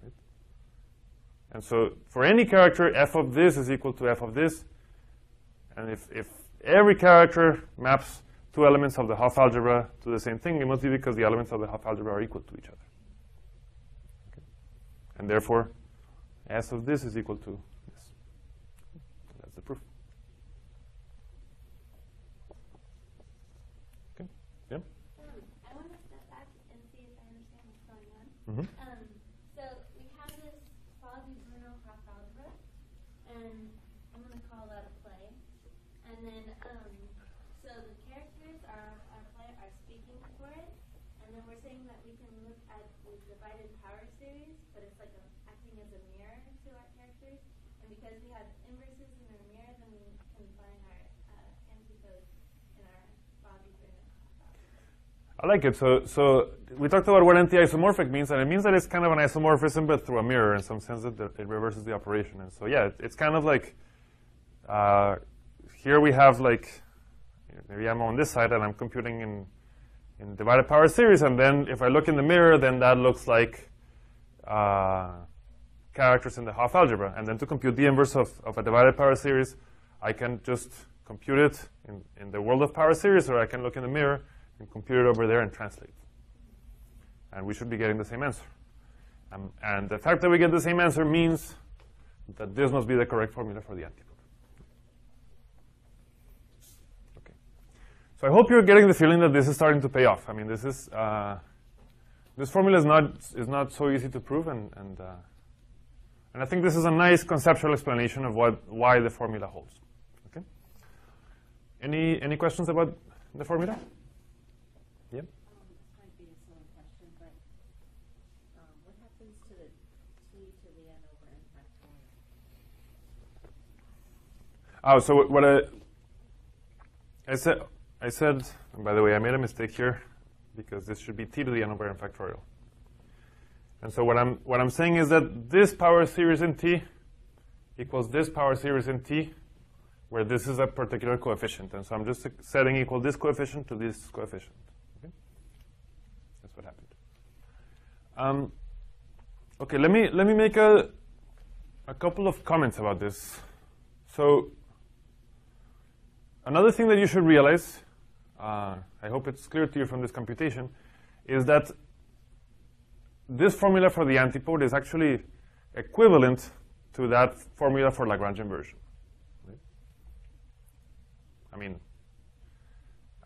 Right? And so for any character, f of this is equal to f of this. And if every character maps two elements of the Hopf algebra to the same thing, it must be because the elements of the Hopf algebra are equal to each other. And therefore, S of this is equal to this. That's the proof. Okay. Yeah? I want to step back and see if I understand what's going on. Mm-hmm. So we have this Faa di Bruno Hopf algebra, and I'm going to call that a play. And then, so the characters are speaking for it. And then we're saying that we can look at the divided power series, but it's like acting as a mirror to our characters. And because we have inverses in our mirror, then we can find our antipodes in our Faa di Bruno Hopf algebra. I like it. So we talked about what anti-isomorphic means, and it means that it's kind of an isomorphism, but through a mirror in some sense that it reverses the operation. And so yeah, it's kind of like here we have like maybe I'm on this side and I'm computing in divided power series, and then if I look in the mirror, then that looks like characters in the Hopf algebra. And then to compute the inverse of a divided power series, I can just compute it in the world of power series, or I can look in the mirror and compute it over there and translate. And we should be getting the same answer. And the fact that we get the same answer means that this must be the correct formula for the antipode. So I hope you're getting the feeling that this is starting to pay off. This is this formula is not so easy to prove, and I think this is a nice conceptual explanation of why the formula holds. Okay. Any questions about the formula? Yeah. Might be a silly question, but what happens to the t to the n over n factorial? Oh, so what I said, and by the way, I made a mistake here because this should be t to the n over n factorial. And so what I'm saying is that this power series in t equals this power series in t, where this is a particular coefficient. And so I'm just setting equal this coefficient to this coefficient. Okay? That's what happened. Okay, let me make a couple of comments about this. So another thing that you should realize, I hope it's clear to you from this computation, is that this formula for the antipode is actually equivalent to that formula for Lagrange inversion. Right? I mean,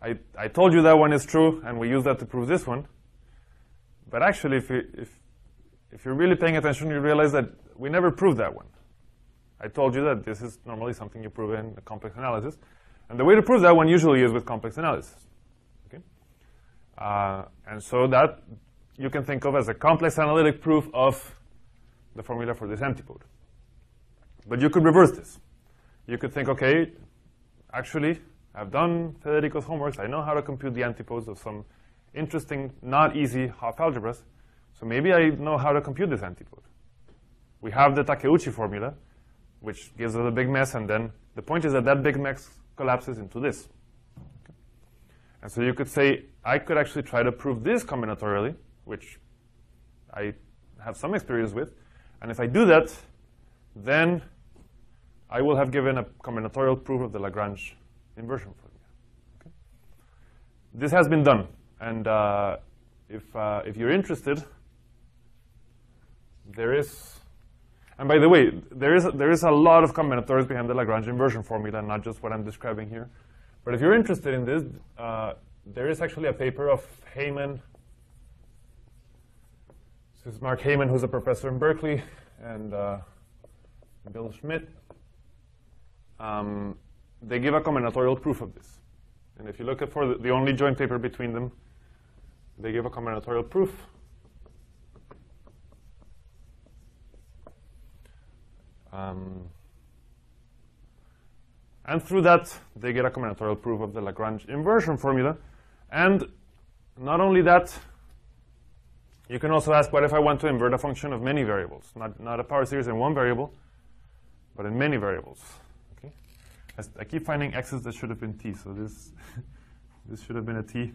I told you that one is true, and we use that to prove this one. But actually, if you're really paying attention, you realize that we never proved that one. I told you that this is normally something you prove in a complex analysis. And the way to prove that one usually is with complex analysis. Okay? And so that you can think of as a complex analytic proof of the formula for this antipode. But you could reverse this. You could think, okay, actually, I've done Federico's homework. I know how to compute the antipodes of some interesting, not easy Hopf algebras. So maybe I know how to compute this antipode. We have the Takeuchi formula, which gives us a big mess, and then the point is that that big mess collapses into this. Okay? And so you could say, I could actually try to prove this combinatorially, which I have some experience with. And if I do that, then I will have given a combinatorial proof of the Lagrange inversion formula. Okay? This has been done. And if you're interested, there is, and by the way, there is a lot of combinatorics behind the Lagrange inversion formula, not just what I'm describing here. But if you're interested in this, there is actually a paper of Heyman. This is Mark Heyman, who's a professor in Berkeley, and Bill Schmidt. They give a combinatorial proof of this. And if you look at for the only joint paper between them, they give a combinatorial proof. And through that, they get a combinatorial proof of the Lagrange inversion formula. And not only that, you can also ask, what if I want to invert a function of many variables? Not a power series in one variable, but in many variables. Okay? I keep finding x's that should have been t. So this should have been a t.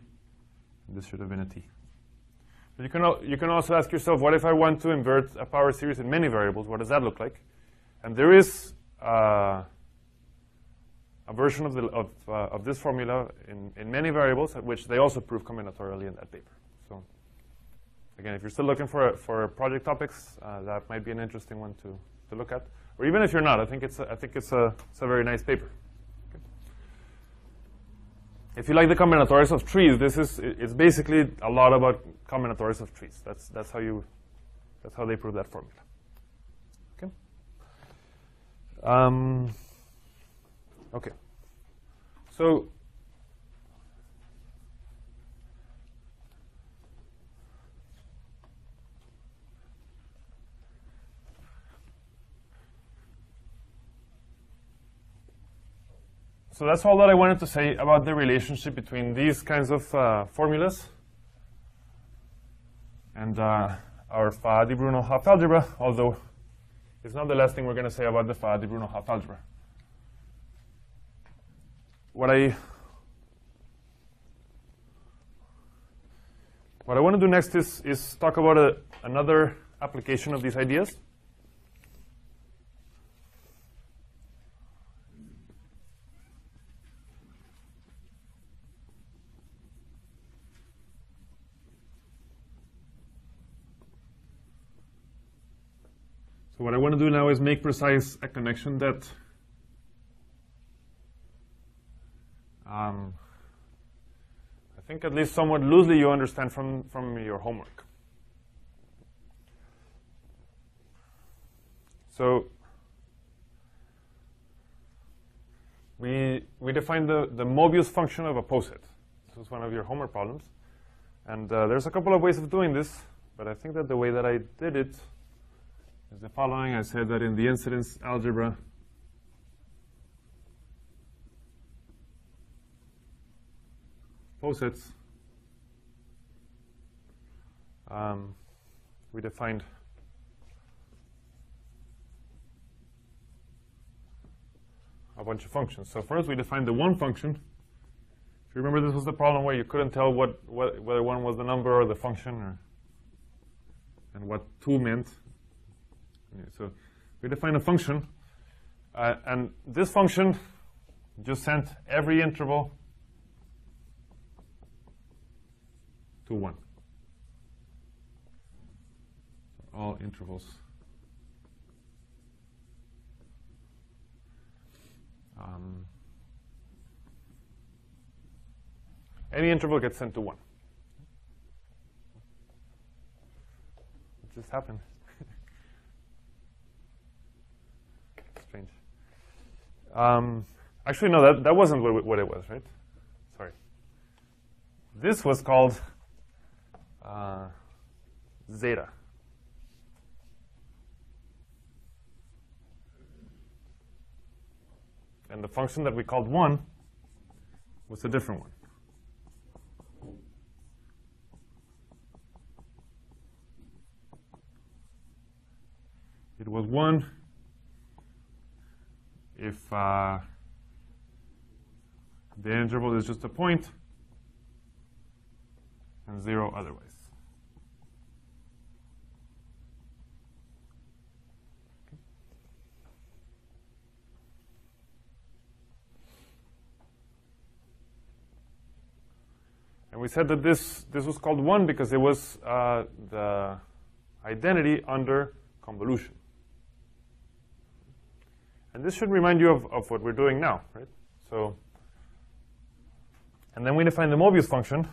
This should have been a t. But you can also ask yourself, what if I want to invert a power series in many variables? What does that look like? And there is a version of this formula in many variables, which they also prove combinatorially in that paper. So again, if you're still looking for project topics, that might be an interesting one to look at. Or even if you're not, I think it's a very nice paper. Okay. If you like the combinatorics of trees, it's basically a lot about combinatorics of trees. That's how they prove that formula. Okay. Okay. So that's all that I wanted to say about the relationship between these kinds of formulas and our Faa di Bruno Hopf algebra, although it's not the last thing we're going to say about the Faa di Bruno Hopf algebra. What I want to do next is talk about another application of these ideas. So what I want to do now is make precise a connection that I think at least somewhat loosely you understand from your homework. So we define the Mobius function of a poset. This was one of your homework problems. And there's a couple of ways of doing this, but I think that the way that I did it is the following. I said that in the incidence algebra, posets, we defined a bunch of functions. So first we defined the one function. If you remember, this was the problem where you couldn't tell whether one was the number or the function, and what 2 meant. So we defined a function, and this function just sent every interval to 1. All intervals. Any interval gets sent to 1. What just happened? Strange. Actually, no, that wasn't what it was, right? Sorry. This was called zeta. And the function that we called 1 was a different one. It was 1 if the interval is just a point, and 0 otherwise. And we said that this was called 1 because it was the identity under convolution. And this should remind you of what we're doing now, right? So, and then we define the Mobius function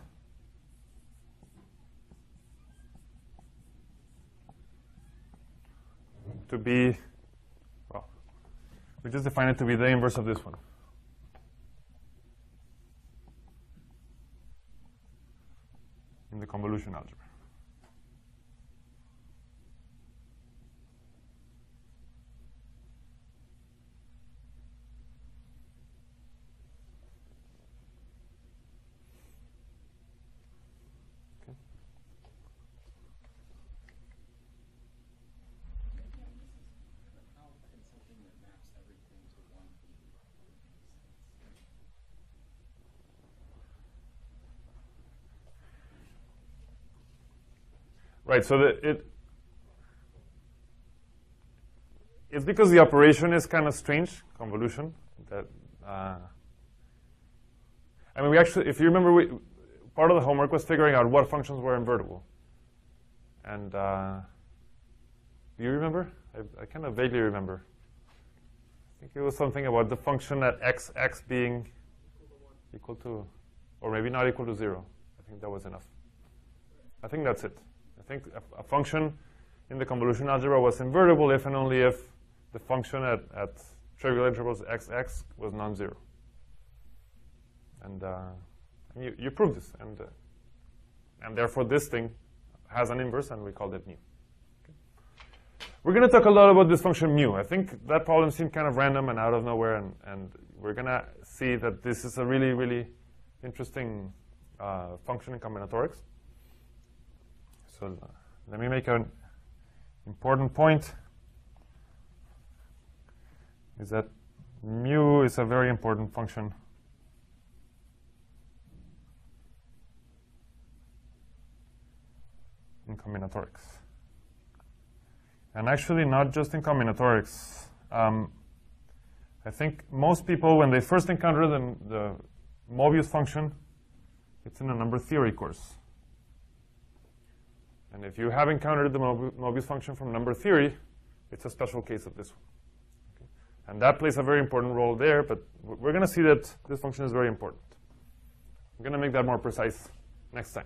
to be, well, we just define it to be the inverse of this one. In the convolution algebra. Okay. How can something that maps everything to 1 be? Right, so it's because the operation is kind of strange, convolution. That I mean, we actually, if you remember, part of the homework was figuring out what functions were invertible. And do you remember? I kind of vaguely remember. I think it was something about the function at x being equal to, or maybe not equal to 0. I think that was enough. I think that's it. I think a function in the convolution algebra was invertible if and only if the function at trivial intervals x was non-zero. And you proved this, and therefore this thing has an inverse, and we called it mu. Okay. We're going to talk a lot about this function mu. I think that problem seemed kind of random and out of nowhere, and we're going to see that this is a really, really interesting function in combinatorics. So let me make an important point, is that mu is a very important function in combinatorics. And actually not just in combinatorics. I think most people, when they first encounter the Mobius function, it's in a number theory course. And if you have encountered the Mobius function from number theory, it's a special case of this one. Okay? And that plays a very important role there, but we're going to see that this function is very important. I'm going to make that more precise next time.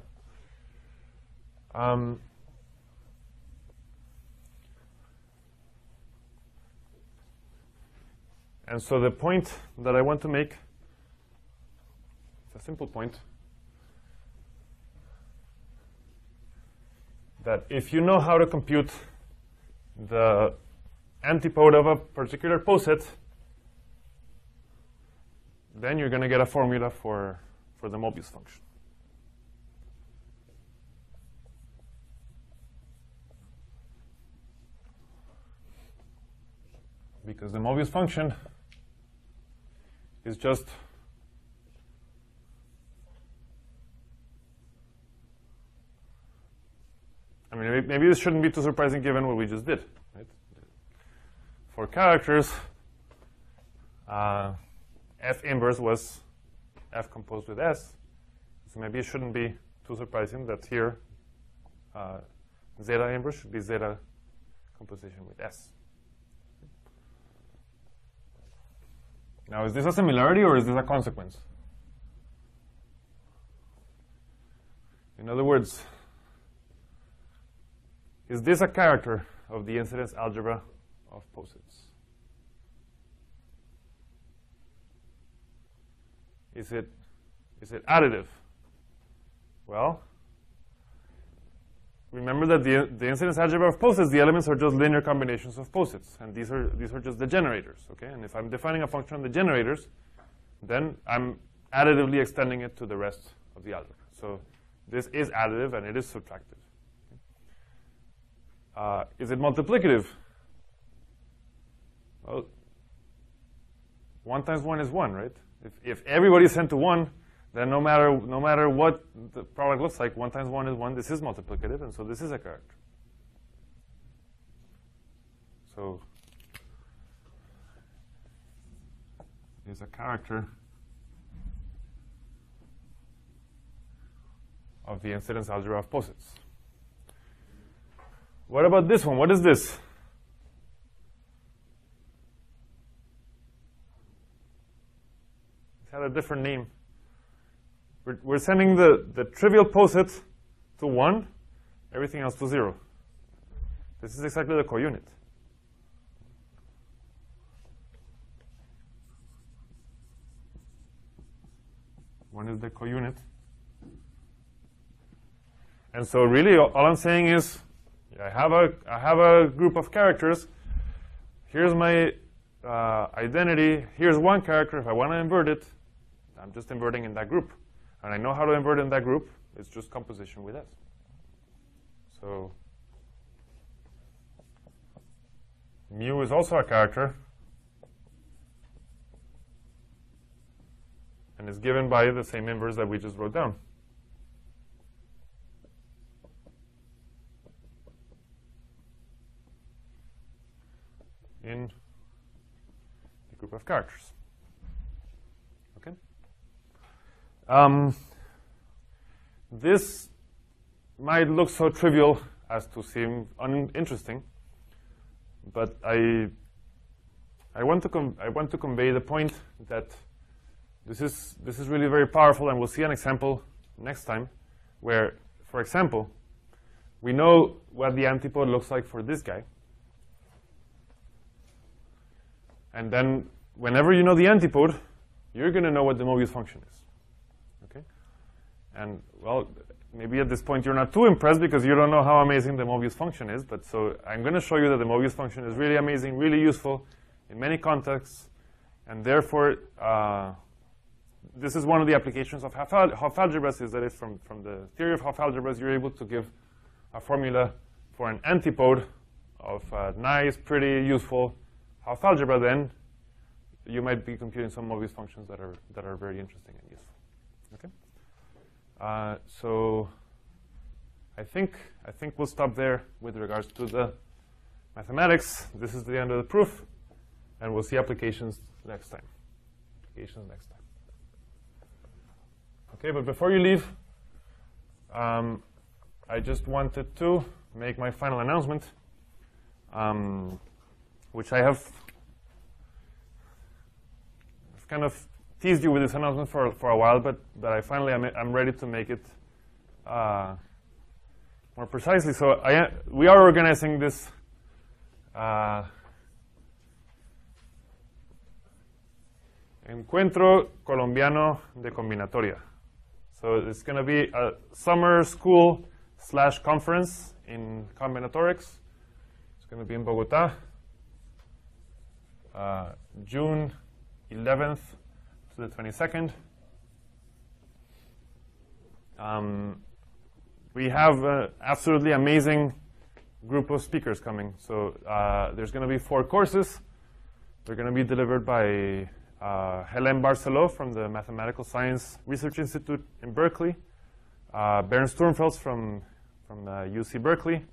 And so the point that I want to make, it's a simple point, that if you know how to compute the antipode of a particular poset, then you're going to get a formula for the Mobius function. Because the Mobius function is just maybe this shouldn't be too surprising given what we just did, right? For characters, F inverse was F composed with S, so maybe it shouldn't be too surprising that here zeta inverse should be zeta composition with S. Now, is this a similarity or is this a consequence? In other words, is this a character of the incidence algebra of posets? Is it additive? Well, remember that the incidence algebra of posets, the elements are just linear combinations of posets, and these are just the generators, okay? And if I'm defining a function on the generators, then I'm additively extending it to the rest of the algebra. So this is additive and it is subtractive. Is it multiplicative? Well, 1 times 1 is 1, right? If everybody is sent to 1, then no matter what the product looks like, 1 times 1 is 1. This is multiplicative, and so this is a character. So is a character of the incidence algebra of posets. What about this one? What is this? It had a different name. We're sending the trivial poset to 1, everything else to 0. This is exactly the counit. One is the counit. And so really all I'm saying is I have a group of characters. Here's my identity. Here's one character. If I want to invert it, I'm just inverting in that group. And I know how to invert in that group. It's just composition with S. So mu is also a character. And is given by the same inverse that we just wrote down. In the group of characters. Okay? This might look so trivial as to seem uninteresting, but I want to convey the point that this is really very powerful, and we'll see an example next time where, for example, we know what the antipode looks like for this guy. And then whenever you know the antipode, you're going to know what the Mobius function is. Okay? And, well, maybe at this point you're not too impressed because you don't know how amazing the Mobius function is. But so I'm going to show you that the Mobius function is really amazing, really useful in many contexts. And therefore, this is one of the applications of Hopf algebras, is that if from the theory of Hopf algebras, you're able to give a formula for an antipode of nice, pretty, useful Hopf algebra, then you might be computing some Mobius functions that are very interesting and useful. Okay. So I think we'll stop there with regards to the mathematics. This is the end of the proof, and we'll see applications next time. Okay, but before you leave, I just wanted to make my final announcement. Which I have kind of teased you with this announcement for a while, but I finally I'm ready to make it more precisely. So we are organizing this Encuentro Colombiano de Combinatoria. So it's going to be a summer school / conference in Combinatorics. It's going to be in Bogota, June 11th to the 22nd. We have an absolutely amazing group of speakers coming. So there's going to be 4 courses. They're going to be delivered by Helen Barceló from the Mathematical Science Research Institute in Berkeley, Bernd Sturmfels from UC Berkeley,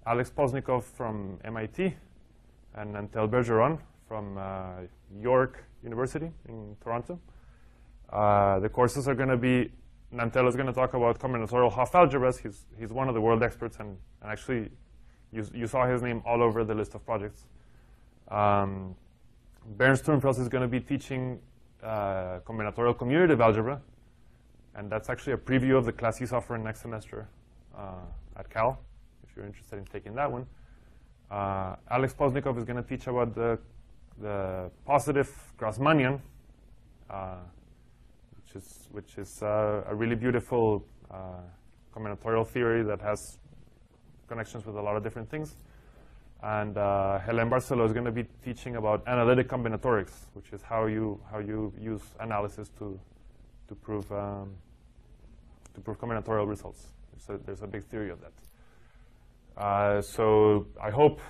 Alex Poznikov from MIT, and Nantel Bergeron from York University in Toronto. The courses are going to be, Nantel is going to talk about combinatorial Hopf algebras. He's one of the world experts, and actually you saw his name all over the list of projects. Bernd Sturmfels is going to be teaching combinatorial commutative algebra, and that's actually a preview of the class he's offering next semester at Cal, if you're interested in taking that one. Alex Poznikov is going to teach about the positive Grassmannian, which is a really beautiful combinatorial theory that has connections with a lot of different things. And Helen Barceló is going to be teaching about analytic combinatorics, which is how you use analysis to prove combinatorial results. So there's a big theory of that. So I hope